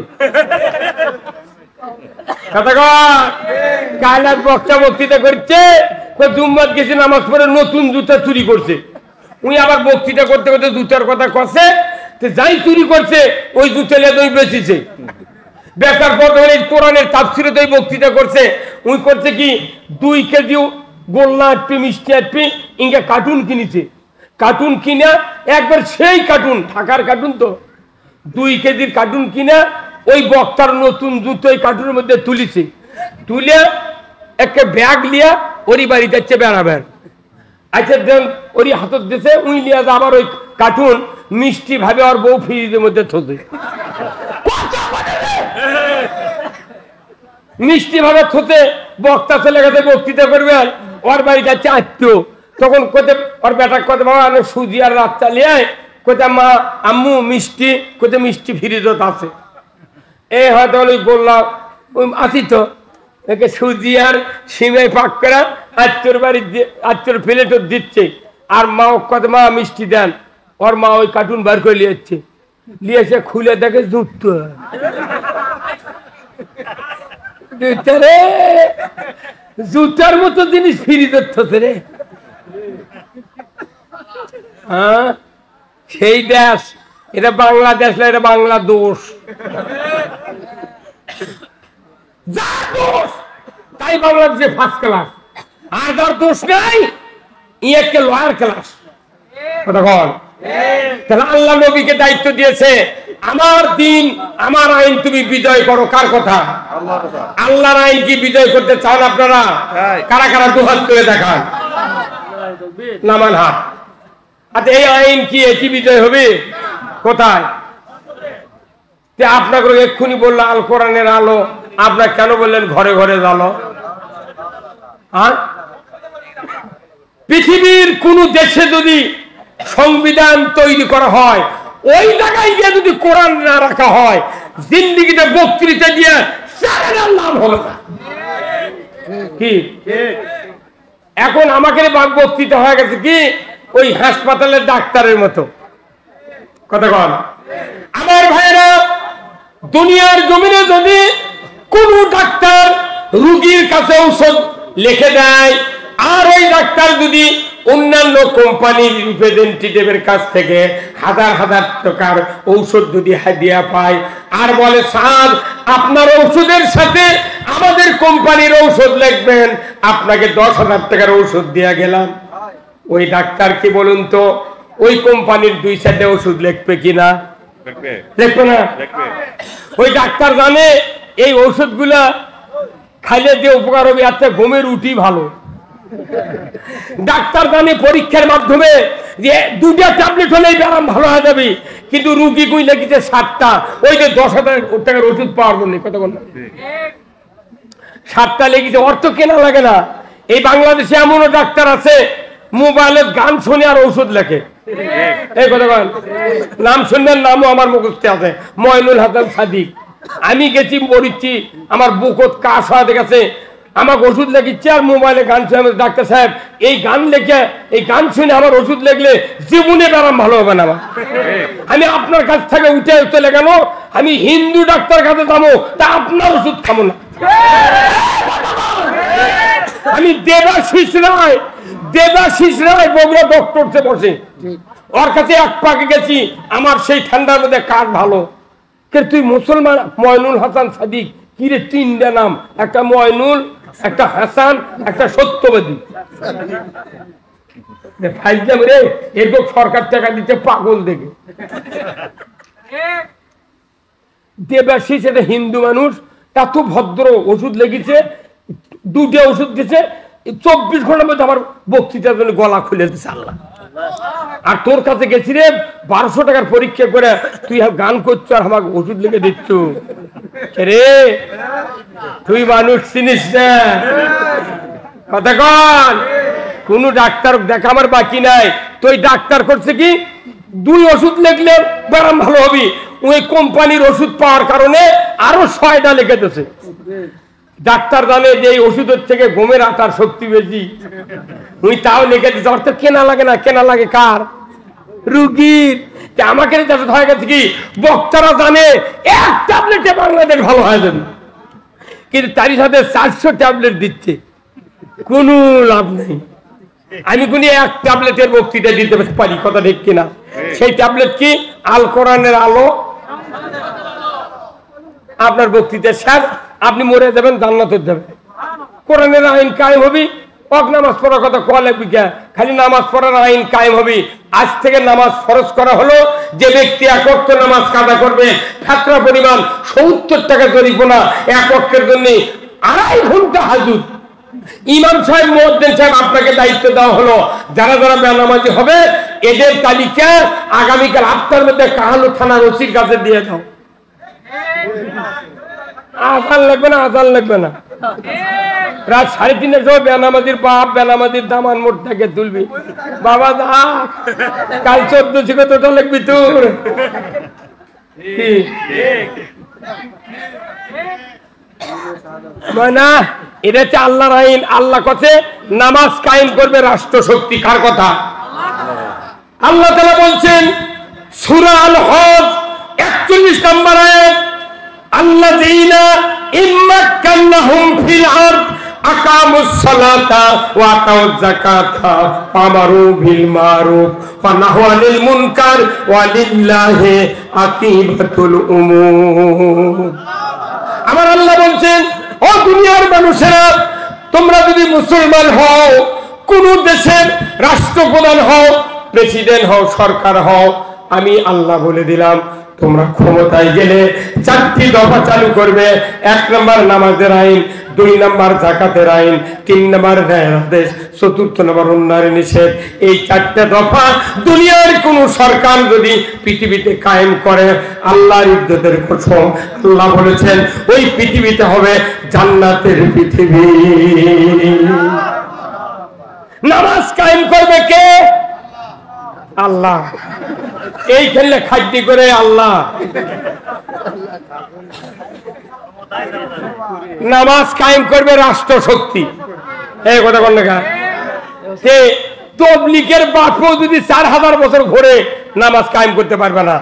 কায়নাথ বক্তা বক্তৃতা করছে, জুম্মাত গেছে নামাজ পড়ে নতুন জুতা চুরি করছে। উনি আবার বক্তৃতা করতে করতে জুতার কথা কছে, যাই চুরি করছে ওই জুতা দই বেঁচেছে। বেচার পর কোরআনের তাফসিরে দই বক্তৃতা করছে। উনি করছে কি, 2 কেজি গোল্লা আটপি মিষ্টি আটপি ইঙ্গা কার্টুন কিনেছে। কার্টুন কিনা একবার সেই কার্টুন, ঢাকার কার্টুন তো, 2 কেজির কার্টুন কিনা ওই বক্তার নতুন জুতো ওই কার্টুনের মধ্যে তুলিছে। তুলে একটা ব্যাগ লিয়া ওরই বাড়ি যাচ্ছে বেড়াবেন। আচ্ছা দেন ওরই হাতত দিছে, উই লিয়া আবার ওই কার্টুন মিষ্টি ভাবে ওর বউ ফ্রিজের মধ্যে থতে, মিষ্টি ভাবে থতে বক্তা চলে গেছে বক্তৃতা করবে, ওর বাড়ি যাচ্ছে আত্মীয়। তখন কোথে ওর বেটা কোথে বাবা সুজি আর রাত চালিয়ে কোথায় মা আম্মু মিষ্টি, কোথায় মিষ্টি ফ্রিজত আছে। এই হয়তো ওই বললাম আসি তো একে সুজি আর সিমাই পাক করা আত্মীয়র বাড়ি আত্মীয়র প্লেটও দিচ্ছে। আর মা কত মা মিষ্টি দেন, ওর মা ওই কার্টুন বার করে নিয়েছে, নিয়েছে খুলে দেখে জুতো, রে জুতার মতো জিনিস ফিরি ধরতে রে। হ্যাঁ সেই দেশ, এটা বাংলাদেশ না, এটা বাংলা দোষ, তাই বাংলাদেশে ফার্স্ট ক্লাস। আর যার দোষ নাই ইয়েকে লয়ার ক্লাস। তাহলে আল্লাহ নবীকে দায়িত্ব দিয়েছে, আমার দিন আমার আইন তুমি বিজয় করো। কার কথা? আল্লাহর আইন কি বিজয় করতে চান আপনারা? কারা কারা দুহাত করে দেখান, নামান হাত। আচ্ছা এই আইন কি এটি বিজয় হবে কোথায়? আপনাকে এক্ষুনি বললো আল কোরআনের আলো, আপনার কেন বললেন ঘরে ঘরে জ্বালো? পৃথিবীর কোন দেশে যদি সংবিধান তৈরি করা হয়, ওই জায়গায় গিয়ে যদি কোরআন না রাখা হয়, জিন্দিগিতে বক্তৃতা দিয়ে লাভ হবে না। কি এখন আমাকে বক্তৃতা হয়ে গেছে কি ওই হাসপাতালের ডাক্তারের মতো কথা কন। আমার ভাইরা, দুনিয়ার জমিনে যদি কোন ডাক্তার রোগীর কাছে ঔষধ লিখে দেয়, আর ওই ডাক্তার যদি অন্যান্য কোম্পানির রিপ্রেজেন্টেটিভের কাছ থেকে হাজার হাজার টাকার ঔষধ যদি হাদিয়া পায়, আর বলে স্যার আপনার ঔষধের সাথে আমাদের কোম্পানির ঔষধ লিখবেন, আপনাকে 10,000 টাকার ঔষধ দিয়ে গেলাম, ওই ডাক্তার কি বলুন তো ওই কোম্পানির 2-4টা ওষুধ লিখবে কিনা? লিখবে না। ওই ডাক্তার জানে এই ওষুধগুলা খাইলে যে উপকার হবে, আচ্ছা ঘুমের উঠি ভালো। ডাক্তার জানে পরীক্ষার মাধ্যমে যে 2টা ট্যাবলেট হলেই ব্যায়াম ভালো হয়ে যাবে, কিন্তু রুগী কই লেগেছে 7টা, ওই যে 10,000 টাকার ওষুধ পাওয়ার জন্য কত 7টা লেগেছে, অর্থ কেনা লাগে না। এই বাংলাদেশে এমনও ডাক্তার আছে মোবাইলে গান শুনে আর ঔষধ লেখে। এই কথা বলেন, নাম শুনবেন, নামও আমার মুখস্থে আছে, ময়নুল হাসান সাদিক। আমি গেছি মরিচ্ছি, আমার বুকত কাশ হয়ে গেছে, আমাকে ওষুধ লেখিচ্ছে আর মোবাইলে গান শুনে, ডাক্তার সাহেব এই গান লেখে এই গান শুনে আমার ওষুধ লেখলে জীবনে ব্যায়াম ভালো হবে না। আমি আপনার কাছ থেকে উঠে চলে গেল, আমি হিন্দু ডাক্তার কাছে যাবো, তা আপনার ওষুধ খাবো না। আমি দেবাশিস রায় বগুড়া ডক্টর বসে, ওর কাছে এক পাকে গেছি, আমার সেই ঠান্ডার মধ্যে কাজ ভালো। তুই মুসলমান? ময়নুল হাসান সাদিক। কিরে 3টা নাম, একটা ময়নুল, একটা হাসান, একটা সত্যবাদী। এরকম সরকার টাকা দিতে পাগল দেখে। দেবাশিস এটা হিন্দু মানুষ, এত ভদ্র, ওষুধ লেগেছে, 2টা ওষুধ দিয়েছে, 24 ঘন্টার মধ্যে আমার বক্তৃতার জন্য গলা খুলে দিচ্ছে আল্লাহ। আর তোর কাছে গেছি রে 1200 টাকার পরীক্ষা করে, তুই গান করছো আর আমাকে ওষুধ লিখে দিচ্ছ রে, তুই মানুষ চিনিস না। কথা কন, কোন ডাক্তার দেখা আমার বাকি নাই। তুই ডাক্তার করছে কি 2 ওষুধ লিখলে ব্যায়াম ভালো হবি, ওই কোম্পানির ওষুধ পাওয়ার কারণে আরো 6টা লিখে দিচ্ছে। ডাক্তার জানে যে এই ওষুধের থেকে ঘুমের আটার শক্তি বেশি, উনি তাও লিখে দিচ্ছে। অর্থ কেনা লাগে না, কেনা লাগে কার? রুগীর। আমাকে হয়ে গেছে কি বক্তারা জানে 1 ট্যাবলেটে বাংলাদেশ ভালো হয়ে যাবে, কিন্তু তারই সাথে 400 ট্যাবলেট দিচ্ছে, কোনো লাভ নেই। আমি কোন 1 ট্যাবলেটের বক্তৃতা দিতে পারি, কথা ঠিক কিনা? সেই ট্যাবলেট কি? আল কোরআনের আলো। আপনার বক্তৃতা শেষ, আপনি মরে যাবেন, জান্নাতে যাবেন। কোরআনের আইন কায়েম হবে, নামাজ পড়ার কথা কোয়া লাগবে, খালি নামাজ পড়ার আইন কায়েম হবে। আজ থেকে নামাজ ফরজ করা হলো, যে ব্যক্তি 1 ওয়াক্ত নামাজ কাজা করবে ফাতরা পরিমাণ 70 টাকা জরিমানা 1 ওয়াক্তের জন্য 2.5 ঘন্টা হাজুত। ইমাম সাহেব, মুয়াজ্জিন সাহেব, আপনাকে দায়িত্ব দেওয়া হলো যারা যারা বেনামাজি হবে এদের তালিকা আগামীকাল আপনার মধ্যে কাহালু থানার ওসির কাছে দিয়ে দাও। আজান লাগবে না, আজান লাগবে না। রাত 3:30-এর সময় বেনামাজির বাপ বেনামাজির দামান মোটটাকে তুলবি, বাবা দা কাল 14 থেকে তোটা লাগবি তোর। না, এটা হচ্ছে আল্লাহর আইন। আল্লাহ কাছে নামাজ কায়েম করবে রাষ্ট্র শক্তি। কার কথা? আল্লাহ তাআলা বলছেন সূরা আল হজ 41 নম্বর আয়াত, আল্লাযীনা ইম্মাক্কানাহুম ফিল আরদ আকামুস সালাতা ওয়া আতাউয যাকাতা ওয়া আমারু বিল মারুফ ওয়া নাহু আনিল মুনকার ওয়া লিল্লাহি আকিবাতুল উমুর। আমার আল্লাহ বলছেন, ও দুনিয়ার মানুষেরা, তোমরা যদি মুসলমান হও, কোন দেশের রাষ্ট্রপ্রধান হও, প্রেসিডেন্ট হও, সরকার হও, আমি আল্লাহ বলে দিলাম তোমরা ক্ষমতায় গেলে 4টি দফা চালু করবে। 1 নম্বর নামাজের আইন, 2 নম্বর যাকাতের আইন, 3 নম্বর ন্যায়ের আদেশ, 4 নম্বর অন্যায়ের নিষেধ। এই 4টে দফা দুনিয়ার কোন সরকার যদি পৃথিবীতে কায়েম করে, আল্লাহর ইজ্জতের কসম, আল্লাহ বলেছেন ওই পৃথিবীতে হবে জান্নাতের পৃথিবী। নামাজ কায়েম করবে কে? আল্লাহ। এই খেললে খাদ্য করে আল্লাহ। নামাজ কায়েম করবে রাষ্ট্র শক্তি। এই কথা বল না, তবলিগের বাপও যদি 4000 বছর ঘুরে নামাজ কায়েম করতে পারবে না।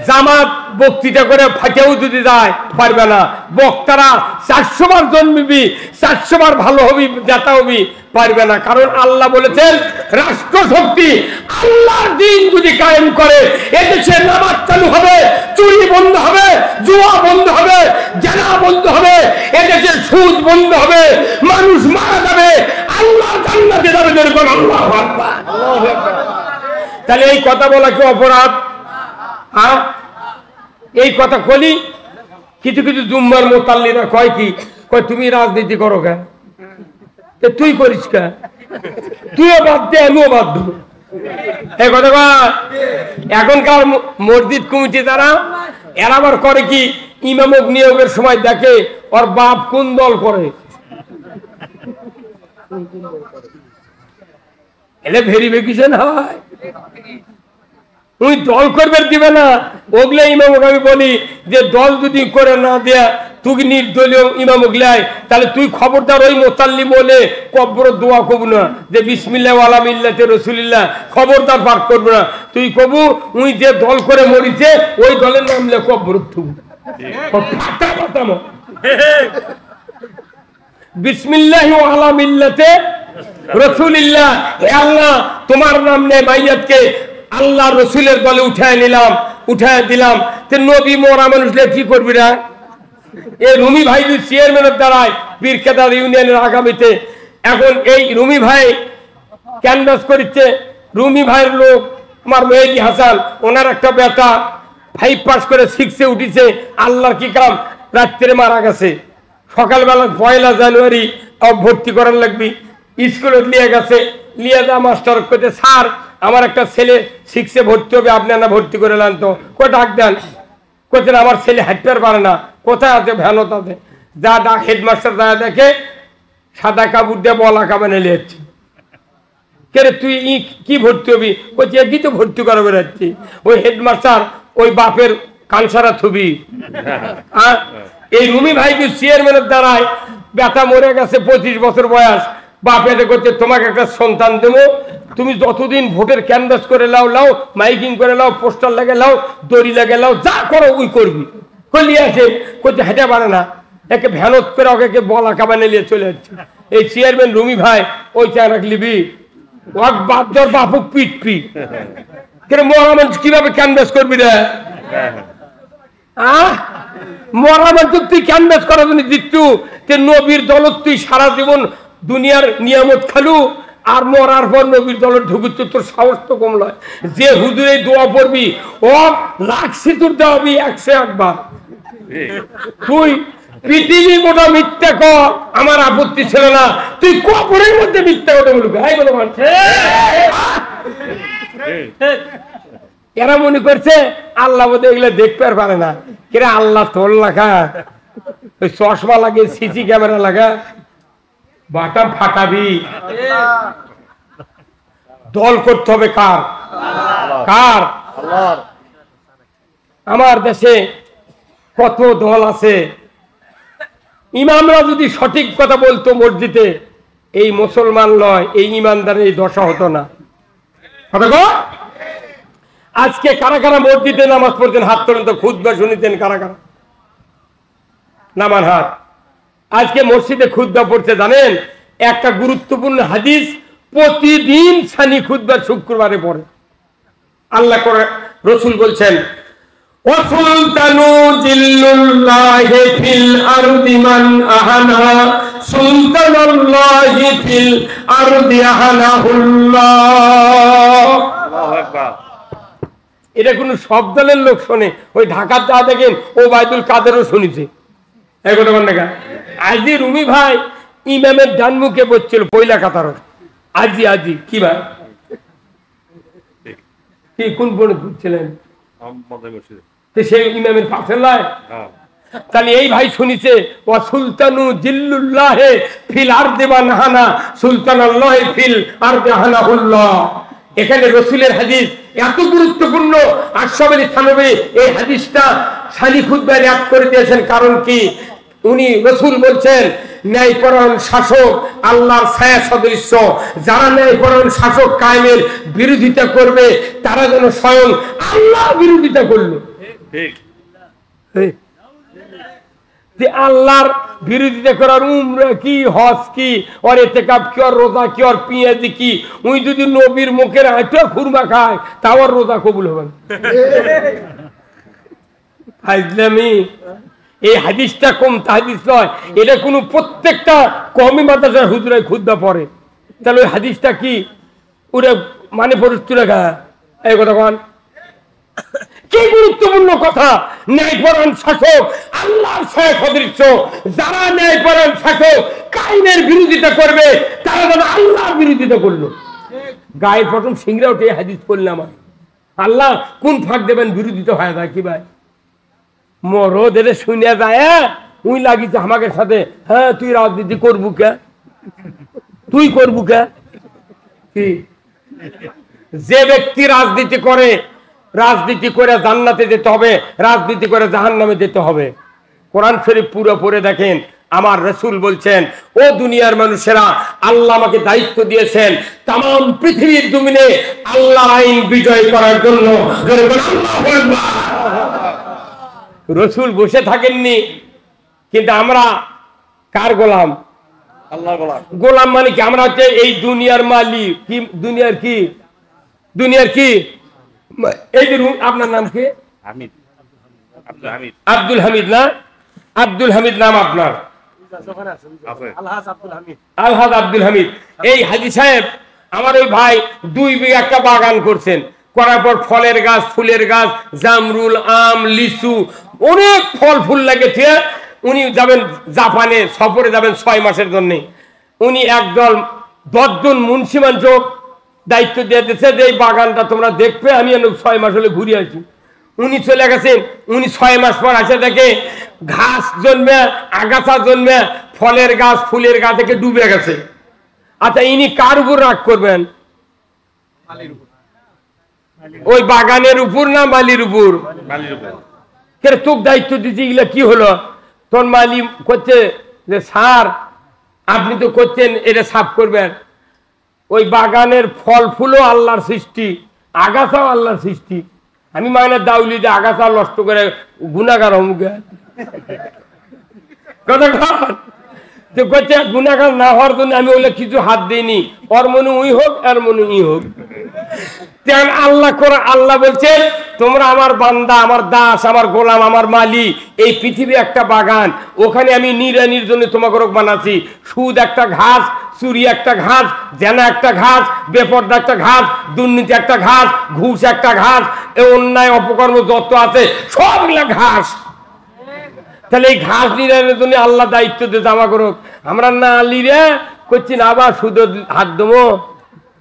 জামাত বক্তৃতা করে ফাটেও যদি যায় পারবে না। বক্তারা 400 বার জন্মিবি, 400 বার ভালো হবি, জাতা হবি, পারবে না। কারণ আল্লাহ বলেছেন রাষ্ট্র শক্তি আল্লাহর দ্বীন যদি কায়েম করে এদেশে নামাজ চালু হবে, চুরি বন্ধ হবে, জুয়া বন্ধ হবে, জেনা বন্ধ হবে, এদেশে সুদ বন্ধ হবে, মানুষ মারা যাবে, আল্লাহ জান্নাতে যাবে। যেরকম আল্লাহু আকবার। তাহলে এই কথা বলা কি অপরাধ? এই কথা বলি কিছু কিছু জুম্মার মোতাল্লিরা কয় কি, কয় তুমি রাজনীতি করো কেন, তুই করিস কেন, তুইও বাদ দে আমিও বাদ দেবো। এই কথা এখনকার মসজিদ কমিটি দ্বারা এরা আবার করে কি, ইমামক নিয়োগের সময় দেখে ওর বাপ কোন দল করে, এলে ভেরিফিকেশন হয়। তুই দল করবে দিবে না, ওগুলো ইমামক আমি বলি যে দল যদি করে না দেয়া তুই নির্দলীয় ইমামক লাই, তাহলে তুই খবরদার ওই মোতাল্লি বলে কবর দোয়া কবু না যে বিসমিল্লাহ ওয়ালা মিল্লাতে রাসূলিল্লাহ, খবরদার পাঠ করবে না। তুই কবু উই যে দল করে মরিছে ওই দলের নাম লে কবর থুব বিসমিল্লাহ ওয়ালা মিল্লাতে রাসূলিল্লাহ। হে আল্লাহ, তোমার নাম নে মাইয়াতকে আল্লাহ রসুলের দলে উঠায় নিলাম, উঠায় দিলাম। তো নবী মোরা মানুষলে কি করবি না? এই রুমি ভাই চেয়ারম্যানের দ্বারায় বীরকেদার ইউনিয়নের আগামীতে এখন এই রুমি ভাই ক্যানভাস করছে। রুমি ভাইয়ের লোক আমার মেহেদি হাসান, ওনার একটা বেটা 5 পাস করে 6-এ উঠিছে। আল্লাহর কি কাম, রাত্রে মারা গেছে। সকালবেলা 1 জানুয়ারি ভর্তি করার লাগবি, স্কুলে নিয়ে গেছে। নিয়ে যা মাস্টার করতে, স্যার আমার একটা ছেলে 6-এ ভর্তি হবে, আপনি না ভর্তি করে নেন তো। কো ডাক দেন, কোথায় আমার ছেলে হাঁটতে পারে না, কোথায় আছে ভ্যানতাতে। যা ডাক হেডমাস্টার যা দেখে সাদা কাপড় দিয়ে বলা কামানে নিয়েছি। কে রে তুই কি ভর্তি হবি? বলছি একই তো ভর্তি করা বেড়াচ্ছি। ওই হেডমাস্টার ওই বাপের কানসারা থুবি। আর এই রুমি ভাই কি চেয়ারম্যানের দ্বারায় বেটা মরে গেছে 25 বছর বয়স। বাপেতে করছে তোমাকে একটা সন্তান দেবো, তুমি যতদিন ভোটের ক্যানভাস করে লাও, লাও মাইকিং করে লাও, পোস্টার লাগে লাও, দড়ি লাগে লাও, যা করো ওই করবি। কলিয়ে আছে করতে হেঁটে পারে না, একে ভ্যানত করে ওকে বলা কাবানে নিয়ে চলে যাচ্ছে। এই চেয়ারম্যান রুমি ভাই ওই চা রাখলিবি ওয়াক বাদর বাপুক পিটপি কেন মরা মানুষ কিভাবে ক্যানভাস করবি রে? মরা মানুষ তুই ক্যানভাস করার জন্য দিচ্ছু যে নবীর দলত তুই সারা জীবন দুনিয়ার নিয়ামত খালু, আর মরার পর নবীর দলে ঢুকুচ্ছ, তোর সাহস তো কম নয়। যে হুজুরে দোয়া পড়বি ও লাখ সিঁদুর দেওয়াবি 101 বার। তুই পৃথিবী গোটা মিথ্যা কর, আমার আপত্তি ছিল না, তুই কবরের মধ্যে মিথ্যা কথা বলবি। এরা মনে করছে আল্লাহ বোধ এগুলো দেখতে আর পারে না। কিরে আল্লাহ তোর লাগা চশমা লাগে, সিসি ক্যামেরা লাগা, বাটা ফাটাবি। দল করতে হবে কার? কার? আমার দেশে কত দল আছে। ইমামরা যদি সঠিক কথা বলতো মসজিদে, এই মুসলমান নয়, এই ইমানদারের এই দশা হতো না। আজকে কারা কারা মসজিদে নামাজ পড়তেন? হাত তোলেন তো। খুতবা শুনেছেন কারা কারা? নামান হাত। আজকে মসজিদে খুতবা পড়তে জানেন? একটা গুরুত্বপূর্ণ হাদিস প্রতিদিন সানি খুতবা শুক্রবারে পড়ে। আল্লাহ করে রসুল বলছেন, ওয়াসুলতানু জিল্লুল্লাহি ফিল আরদি মান আহানা সুলতানুল্লাহি ফিল আরদি আহানাহুল্লাহ। আল্লাহু আকবার। এটা কোন সব দলের লোক শোনে? ওই ঢাকার যা দেখেন ওবায়দুল কাদেরও শুনেছে। এখন দেখা আজি রুমি ভাই ইমামের ডান মুখে বসছিল পয়লা কাতার। আজি আজি কি ভাই কি কোন পড়ে বুঝছিলেন? সেই ইমামের পাশে লাই। তাহলে এই ভাই শুনিছে ওয়া সুলতানু জিল্লুল্লাহি ফিল আরদি মান আহানা সুলতানুল্লাহি ফিল আরদি আহানাহুল্লাহ। এখানে রসুলের হাদিস এত গুরুত্বপূর্ণ। আশরাফ আলী থানভী এই হাদিসটা সানি খুতবায় এক করে দিয়েছেন। কারণ কি? উনি রসুল বলছেন ন্যায়পরায়ণ শাসক আল্লাহর ছায়া সদৃশ্য। যারা ন্যায়পরায়ণ শাসক কায়েমের বিরোধিতা করবে তারা যেন স্বয়ং আল্লাহ বিরোধিতা করলো। যে আল্লাহর বিরোধিতা করার উমরা কি, হজ কি, ওর ইতিকাফ কি, ওর রোজা কি, ওর পিঁয়াজি কি? উনি যদি নবীর মুখের আঁটা খুরমা খায় তাও আর রোজা কবুল হবে না। ফাইজলামি। এই হাদিসটা কম হাদিস নয়, এটা কোনো প্রত্যেকটা কওমি মাদ্রাসার হুজুরাই খুতবা পড়ে। তাহলে ওই হাদিসটা কি ওরা মানে পরিস্থিতি রাখা? এই কথা কন কি গুরুত্বপূর্ণ কথা। ন্যায়পরায়ণ শাসক আল্লাহর ছায়া সদৃশ্য। যারা ন্যায়পরায়ণ শাসক কায়েমের বিরোধিতা করবে তারা যেন আল্লাহর বিরোধিতা করলো। গায়ের প্রথম সিংরা উঠে হাদিস করলাম। আল্লাহ কোন ফাঁক দেবেন? বিরোধিতা হয় না কি ভাই? মরদ এর শুনে যায় উই লাগিছে আমাকে সাথে। হ্যাঁ তুই রাজনীতি করবু কে? তুই করবু কে? কি যে ব্যক্তি রাজনীতি করে, রাজনীতি করে জান্নাতে যেতে হবে, রাজনীতি করে জাহান্নামে যেতে হবে। কোরআন শরীফ পুরো পড়ে দেখেন। আমার রাসূল বলছেন, ও দুনিয়ার মানুষেরা, আল্লাহ আমাকে দায়িত্ব দিয়েছেন তাম পৃথিবীর জমিনে আল্লাহ আইন বিজয় করার জন্য। রসুল বসে থাকেননি, কিন্তু আমরা কার গোলাম? আল্লাহ গোলাম। গোলাম মানে কি? আমরা হচ্ছে এই দুনিয়ার মালিক। কি দুনিয়ার কি? দুনিয়ার কি? এই যে আপনার নাম কি? হামিদ। আব্দুল হামিদ না? আব্দুল হামিদ নাম আপনার? আলহাজ আব্দুল হামিদ। এই হাজী সাহেব আমার ওই ভাই 2 বিঘা একটা বাগান করছেন। করার পর ফলের গাছ, ফুলের গাছ, জামরুল, আম, লিচু, অনেক ফল ফুল লাগেছে। উনি যাবেন জাপানে সফরে, যাবেন 6 মাসের জন্য। উনি একদল 10 জন মুন্সিমান যোগ দায়িত্ব দিয়ে দিয়েছে যে এই বাগানটা তোমরা দেখবে, আমি 6 মাস হলে ঘুরে আসি। উনি চলে গেছেন। উনি 6 মাস পর আসে দেখে ঘাস জন্মে, আগাছা জন্মে, ফলের গাছ, ফুলের গাছ থেকে ডুবে গেছে। আচ্ছা ইনি কার উপর রাগ করবেন? ওই বাগানের উপর না মালির উপর? তোকে দায়িত্ব দিচ্ছি, এগুলা কি হলো? তোর মালি করছে যে স্যার আপনি তো করছেন এটা সাফ করবেন। ওই বাগানের ফল ফুলও আল্লাহর সৃষ্টি, আগাছাও আল্লাহর সৃষ্টি। আমি মানে দাউলি যে আগাছা নষ্ট করে গুনাহগার হমুকে কথা তো করছে গুনাহগার না হওয়ার জন্য আমি ওগুলো কিছু হাত দিইনি। ওর মনে উই হোক, এর মনে ই হোক। আল্লাহ করে আল্লাহ বলছেন তোমরা আমার বান্দা, আমার দাস, আমার গোলাম, আমার মালি। এই পৃথিবী একটা বাগান, ওখানে আমি নিরানির জন্য তোমাকে বানাচ্ছি। সুদ একটা ঘাস, চুরি একটা ঘাস, জেনা একটা ঘাস, বেপর্দা একটা ঘাস, দুর্নীতি একটা ঘাস, ঘুষ একটা ঘাস, অন্যায় অপকর্ম যত আছে সবগুলা ঘাস। তাহলে এই ঘাস নিরানোর জন্য আল্লাহ দায়িত্ব দিয়ে জমা করুক, আমরা না লিরে করছি না, আবার শুধু হাত দেবো,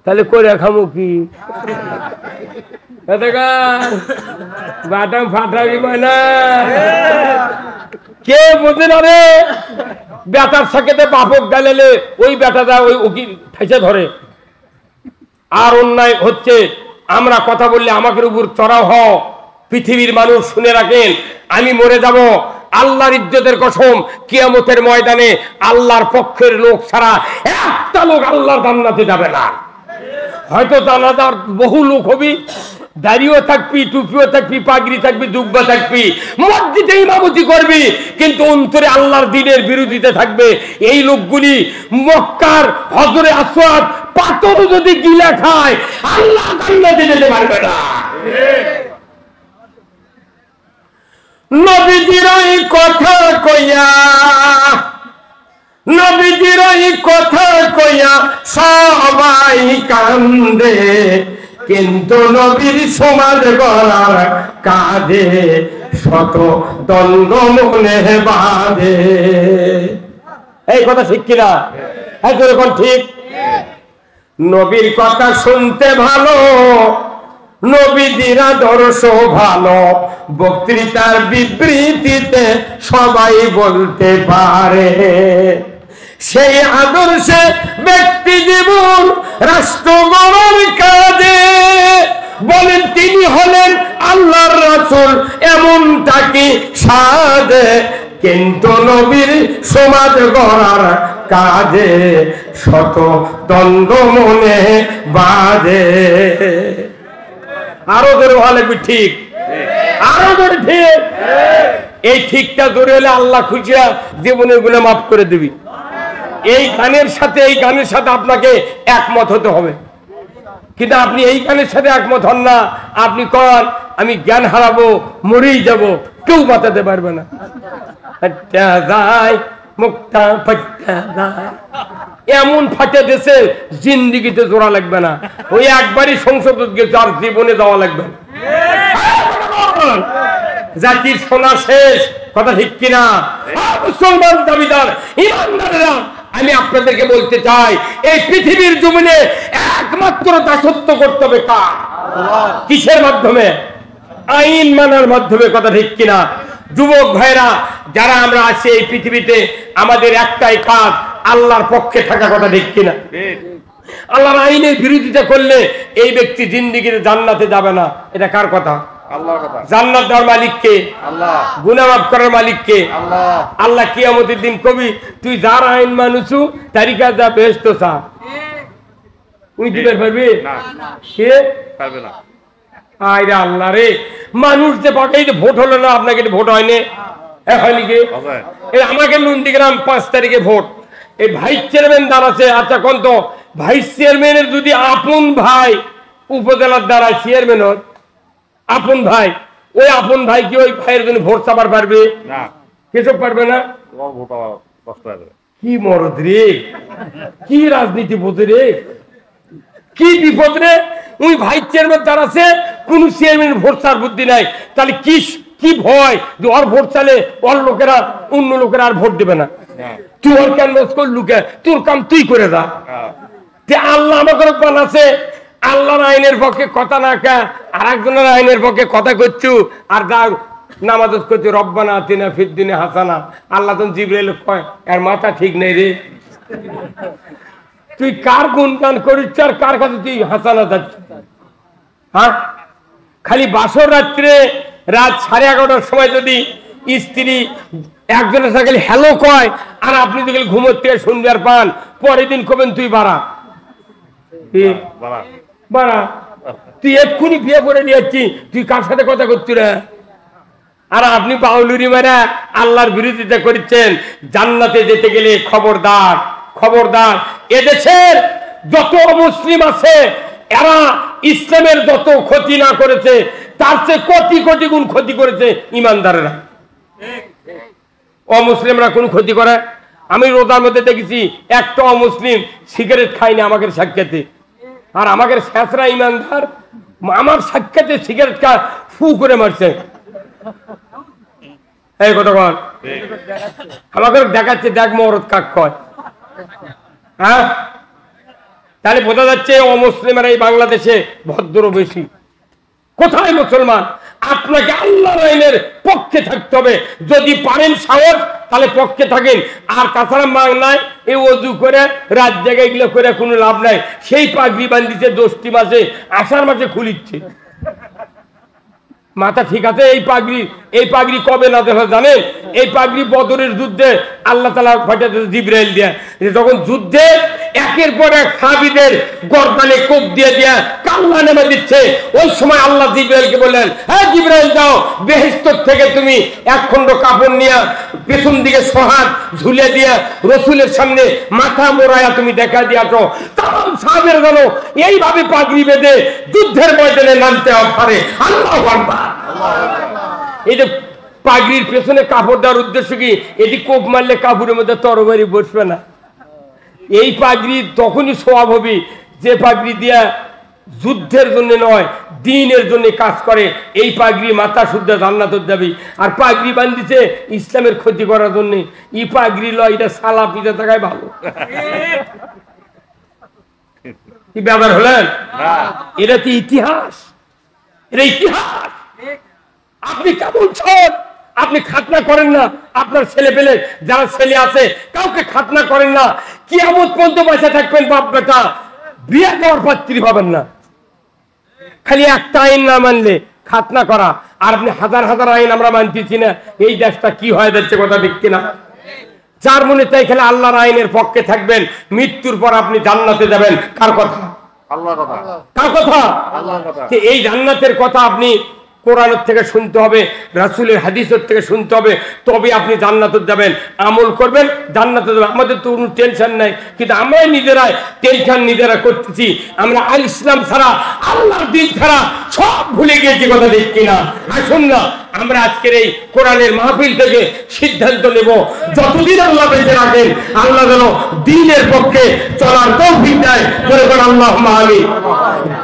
তাহলে করে খামো কি? বাটাম ফাটাবি না, কে বোঝে না রে? বেটার সাথে বাপক গালেলে ওই বেটাটা ওই উকিল ঠেসে ধরে। আর অন্যায় হচ্ছে, আমরা কথা বললে আমাদের উপর চড়াও হও। পৃথিবীর মানুষ শুনে রাখেন, আমি মরে যাব, আল্লাহর ইজ্জতের কসম, কিয়ামতের ময়দানে আল্লাহর পক্ষের লোক ছাড়া একটা লোক আল্লাহর জান্নাতে যাবে না। হয়তো জানাজার বহু লোক হবি, দাড়িও থাকবি, টুপিও থাকবি, পাগড়ি থাকবি, দুব্বা থাকবি, মসজিদে ইমামতি করবি, কিন্তু অন্তরে আল্লাহর দ্বীনের বিরোধিতা থাকবে। এই লোকগুলি মক্কার হজরে আসওয়াদ পাথর যদি গিলা খায়, আল্লাহ জান্নাতে যেতে পারবে না। নবীজির ওই কথা কইয়া, নবীজির ওই কথা কইয়া সবাই কান্দে, কিন্তু নবীর সমাজ গড়ার কাঁধে শত দ্বন্দ্ব মনে বাঁধে। এই কথা ঠিক কিনা? এখন ঠিক। নবীর কথা শুনতে ভালো, নবীজির আদর্শ ভালো, বক্তৃতার বিবৃতিতে সবাই বলতে পারে। সেই আদর্শে ব্যক্তি জীবন রাষ্ট্র গড়ার কাজে, বলেন তিনি হলেন আল্লাহর রাসূল, এমনটা কি সাজে? কিন্তু নবীর সমাজ গড়ার কাজে শত দ্বন্দ্ব মনে বাঁধে। আরো ধরে ভালো ঠিক, আরো ধরে ঠিক। এই ঠিকটা ধরে হলে আল্লাহ খুশি জীবনের গুনাহ মাফ করে দিবি। এই গানের সাথে আপনাকে একমত হতে হবে, কিন্তু আপনি এই গানের সাথে একমত হন না, আপনি কন আমি জ্ঞান হারাবো, মরেই যাব, কেউ বাঁচাতে পারবে না। এমন ফাটে দেশে জিন্দিগিতে জোড়া লাগবে না, ওই একবারই সংসদ গেছে, আর জীবনে যাওয়া লাগবে না। জাতির সোনা শেষ, কথা ঠিক কিনা? মুসলমান দাবিদার ইমানদারেরা, আমি আপনাদেরকে বলতে চাই, এই পৃথিবীর জমিনে একমাত্র দাসত্ব করতে হবে কার? কিসের মাধ্যমে? আইন মানার মাধ্যমে, কথা ঠিক কিনা? যুবক ভাইরা যারা আমরা আছি এই পৃথিবীতে, আমাদের একটাই কাজ, আল্লাহর পক্ষে থাকা, কথা ঠিক কিনা? আল্লাহর আইনের বিরোধিতা করলে এই ব্যক্তি জিন্দেগিতে জান্নাতে যাবে না। এটা কার কথা? আল্লাহর কথা। জান্নাত দেওয়ার মালিক কে? আল্লাহ। গুনাহ মাফ করার মালিক কে? আল্লাহ। আল্লাহ কিয়ামতের দিন কবি, তুই যার আইন মানুছু তারিকা যা বেহেশত চা, তুই দিতে পারবি না? কে পারবে না? আরে আল্লাহ রে, মানুষ যে পাঠাই ভোট হলো না, আপনাকে ভোট হয়নি, হয়নি কে? আমাকে নন্দীগ্রাম 5 তারিখে ভোট, এই ভাইস চেয়ারম্যান দাঁড়াচ্ছে। আচ্ছা কোন তো ভাইস চেয়ারম্যানের যদি আপন ভাই উপজেলার দ্বারা চেয়ারম্যান হন, আপন ভাই, ওই আপন ভাই কি ওই ভাইয়ের জন্য ভোট চাপার পারবে না? কেসব পারবে না। কি মরদ রে, কি রাজনীতি বোঝে রে, কি বিপদ রে। ওই ভাইস চেয়ারম্যান দাঁড়াচ্ছে, কোন চেয়ারম্যান ভোট চার বুদ্ধি নাই, তাহলে কি ভয় যে ওর ভোট চালে ওর লোকেরা অন্য লোকেরা আর ভোট দেবে না। তুই ওর কেন লুকে, তোর কাম তুই করে যা। আল্লাহ আমাকে বানাচ্ছে, আল্লাহর আইনের পক্ষে কথা না কা, আর একজনের আইনের পক্ষে কথা করছু, আর যা নামাজ করছু রব্বানা আতিনা ফিদ দুনিয়া হাসানা। আল্লাহ তো জিবরাইল কয় এর মাথা ঠিক নেই রে, তুই কার গুণগান করিস আর কার কাছে তুই হাসানা যাচ্ছ? হ্যাঁ, খালি বাসর রাত্রে রাত 11:30টার সময় যদি স্ত্রী একজনের সাথে হ্যালো কয়, আর আপনি যদি ঘুমোর থেকে শুনবার পান, পরের দিন কবেন তুই বাড়া বাড়া, তুই এক্ষুনি বিয়ে করে নিয়েছি, তুই কার সাথে কথা করছি রে? আর আপনি বাউলুরি মারা আল্লাহর বিরোধিতা করছেন। জান্নাতে যেতে গেলে খবরদার, খবরদার, এদেশের যত মুসলিম আছে এরা ইসলামের যত ক্ষতি না করেছে তার চেয়ে কোটি কোটি গুণ ক্ষতি করেছে ইমানদারেরা। অমুসলিমরা কোন ক্ষতি করে? আমি রোজার মধ্যে দেখেছি একটা অমুসলিম সিগারেট খায়নি আমাদের সাক্ষাতে, আর আমাদের শেষরা ইমানদার আমার সাক্ষাতে সিগারেট ফু করে মারছে। এই কথা কন আমাকে দেখাচ্ছে, দেখ মরদ কাক কয়। হ্যাঁ, তাহলে বোঝা যাচ্ছে অমুসলিমের এই বাংলাদেশে ভদ্র বেশি। কোথায় মুসলমান? আপনাকে আল্লাহর আইনের পক্ষে থাকতে হবে, যদি পারেন সাহস তাহলে পক্ষে থাকেন, আর তাছাড়া মাংনায় এই ওযু করে রাত জায়গায় এগুলো করে কোনো লাভ নাই। সেই পাগড়ি বান্ধিছে 10টি মাসে, আষাঢ় মাসে খুলিচ্ছে মাথা। ঠিক আছে, এই পাগড়ি কবে না দেখা জানেন? এই পাগড়ি বদরের যুদ্ধে আল্লাহ তাআলা পাঠাতে জিবরাইল দিয়ে, যখন যুদ্ধে একের পর এক সাহাবীদের গর্দানে কোপ দিয়ে কাল্লা নেমে দিচ্ছে, ওই সময় আল্লাহ জিবরাইলকে বললেন, হ্যাঁ জিবরাইল যাও, বেহেশত থেকে তুমি এক খণ্ড কাপড় নিয়ে পেছন দিকে সোহাগ ঝুলে দিয়ে রসুলের সামনে মাথা মোড়ায়া তুমি দেখা দিয়ে আসো। তাম সাহাবীরা জানো এইভাবে পাগড়ি বেঁধে যুদ্ধের ময়দানে নামতে পারে। আল্লাহু আকবার। এই যে পাগড়ির পেছনে কাপড় দেওয়ার উদ্দেশ্য কি? এটি কোপ মারলে কাপড়ের মধ্যে তরবারি বসবে না। এই পাগড়ি তখনই সওয়াব হবে যে পাগড়ি দিয়া যুদ্ধের জন্য নয়, দ্বীনের জন্য কাজ করে। এই পাগড়ি মাথা শুদ্ধ জান্নাতে যাবে। আর পাগড়ি বান্ধিছে ইসলামের ক্ষতি করার জন্য। ই পাগড়ি লয়, এটা সালা পিঠে থাকায় ভালো। কি ব্যাপার হলেন? এটা তো ইতিহাস, এটা ইতিহাস। আপনি কেমন ছন? আপনি খাতনা করেন না, আপনার ছেলে পেলে যারা ছেলে আছে কাউকে খাতনা করেন না, কিয়ামত পর্যন্ত বেঁচে থাকবেন বাপ বেটা, বিয়ে দেওয়ার পাত্রী পাবেন না। খালি একটা আইন না মানলে খাতনা করা, আর আপনি হাজার হাজার আইন আমরা মানতেছি না, এই দেশটা কি হয়ে যাচ্ছে কথা ঠিক কিনা? যার মনে তাই খেলে আল্লাহর আইনের পক্ষে থাকবেন, মৃত্যুর পর আপনি জান্নাতে যাবেন। কার কথা? আল্লাহর কথা। কার কথা? আল্লাহর কথা। এই জান্নাতের কথা আপনি কোরআনের থেকে শুনতে হবে, রাসূলের হাদিসের থেকে শুনতে হবে, তবে আপনি জান্নাতে যাবেন। আমল করবেন, জান্নাতে যাবেন। আমাদের তো কোনো টেনশন নাই, কিন্তু আমরাই নিজেরাই টেনশন নিজেরা করতেছি। আমরা আল ইসলাম ছাড়া, আল্লাহর দ্বীন ছাড়া সব ভুলে গিয়েছি কথা ঠিক কিনা? আসুন না আমরা আজকের এই কোরআনের মাহফিল থেকে সিদ্ধান্ত নেব, যতদিন আল্লাহ বেঁচে রাখেন আল্লাহ যেন দ্বীনের পক্ষে চলার তৌফিক দেয়। আল্লাহুম্মা আমিন।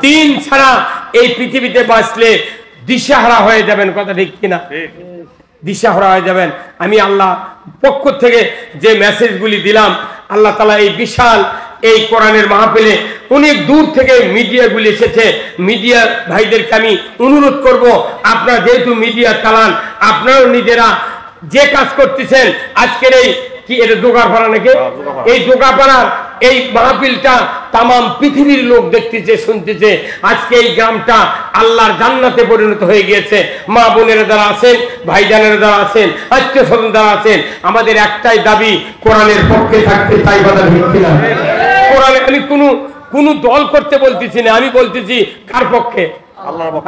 দ্বীন ছাড়া এই পৃথিবীতে বাঁচলে দিশাহারা হয়ে যাবেন কথা ঠিক কিনা? দিশাহারা হয়ে যাবেন। আমি আল্লাহ পক্ষ থেকে যে মেসেজগুলি দিলাম, আল্লাহ তাআলা এই বিশাল এই কোরআনের মাহফিলে অনেক দূর থেকে মিডিয়াগুলি এসেছে। মিডিয়া ভাইদেরকে আমি অনুরোধ করব, আপনারা যেহেতু মিডিয়া চালান, আপনারাও নিজেরা যে কাজ করতেছেন, আজকের এই কি এটা জোগাড়পাড়া নাকি, এই জোগাড়পাড়ার এই মাহফিলটা তামাম পৃথিবীর লোক দেখতেছে, শুনতেছে। আজকে এই গ্রামটা আল্লাহর জান্নাতে পরিণত হয়ে গিয়েছে। মা বোনেরা যারা আছেন, ভাইজানেরা যারা আছেন, আত্মীয় স্বজন যারা আছেন, আমাদের একটাই দাবি, কোরআনের পক্ষে থাকতে চাই কথা ঠিক কিনা? কোরআনে আমি কোন দল করতে বলতেছি না, আমি বলতেছি কার পক্ষে?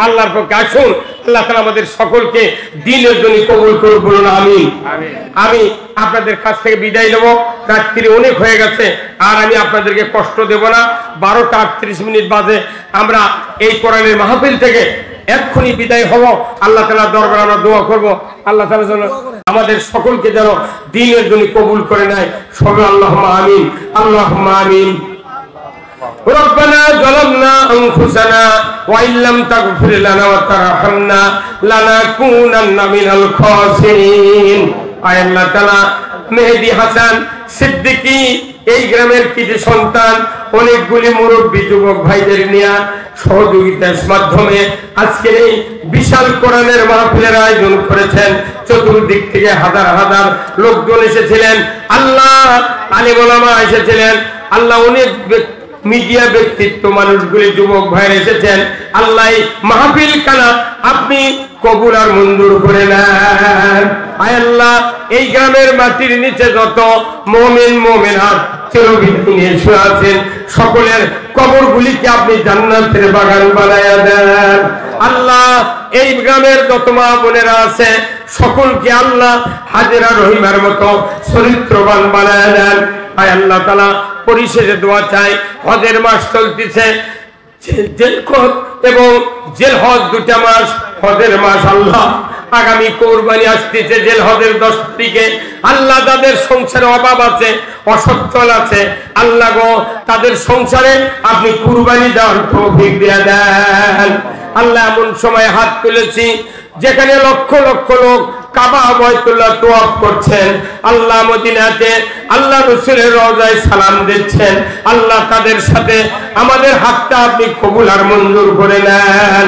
আল্লাহর পক্ষে। আসুন আল্লাহ তাআলা আমাদের সকলকে দ্বীনের জন্য কবুল করুন, বলুন আমিন। আমি আপনাদের কাছ থেকে বিদায় নেব, রাত্রি অনেক হয়ে গেছে, আর আমি আপনাদেরকে কষ্ট দেব না। 12টা 38 বাজে আমরা এই কোরআনের মাহফিল থেকে এক্ষুনি বিদায় হব। আল্লাহ তাআলার দরবারে আমরা দোয়া করব, আল্লাহ তাআলা যেন আমাদের সকলকে যেন দ্বীনের জন্য কবুল করে নেয়। সবাই আল্লাহুম্মা আমিন, আল্লাহুম্মা আমিন। ربنا ظلمنا أنفسنا وإن لم تغفر لنا وترحمنا لنكونن من الخاسرين। আয় আল্লাহ তাআলা, মেহেদী হাসান সিদ্দিকী এই গ্রামের কিছু সন্তান অনেকগুলি মুরব্বী যুবক ভাইদের নিয়ে সহযোগিতার মাধ্যমে আজকের এই বিশাল কোরআনের মাহফিলের আয়োজন করেছেন। চতুর্দিক থেকে হাজার হাজার লোকজন এসেছিলেন, আল্লাহ আলেম ওলামা এসেছিলেন, আল্লাহ অনেক মিডিয়া ব্যক্তিত্ব মানুষগুলি যুবক ভাইরা এসেছেন। আল্লাহ মাহফিল কানা আপনি কবুল আর মঞ্জুর করে নেন। আয় আল্লাহ, এই গ্রামের মাটির নিচে যত মুমিন মুমিনাত চিরবিদিনে শুয়ে আছেন, সকলের কবরগুলিকে আপনি জান্নাতের বাগান বানায়া দেন। আল্লাহ, এই গ্রামের যত মা বোনেরা আছে সকলকে আল্লাহ হাজেরা রহিমার মতো চরিত্রবান বানায়া দেন। আয় আল্লাহ তাআলা, পরিশেষে দোয়া চাই, হজের মাস চলতেছে, এবং জেল হজ 2টা মাস, হজের মাস। আল্লাহ, আগামী কোরবানি আসতেছে জেল হজের 10 তারিখে। আল্লাহ, যাদের সংসারে অভাব আছে, অসচ্ছল আছে, আল্লাহ গো তাদের সংসারে আপনি কুরবানি দেওয়ার তৌফিক দিয়ে দেন। আল্লাহ, এমন সময় হাত তুলেছি যেখানে লক্ষ লক্ষ লোক কাবা বাইতুল্লাহ তওয়াফ করছেন, আল্লাহ মদিনাতে আল্লাহ রাসূলের রওজায় সালাম দিচ্ছেন। আল্লাহ তাদের সাথে আমাদের হাতটা আপনি কবুল আর মঞ্জুর করে নেন।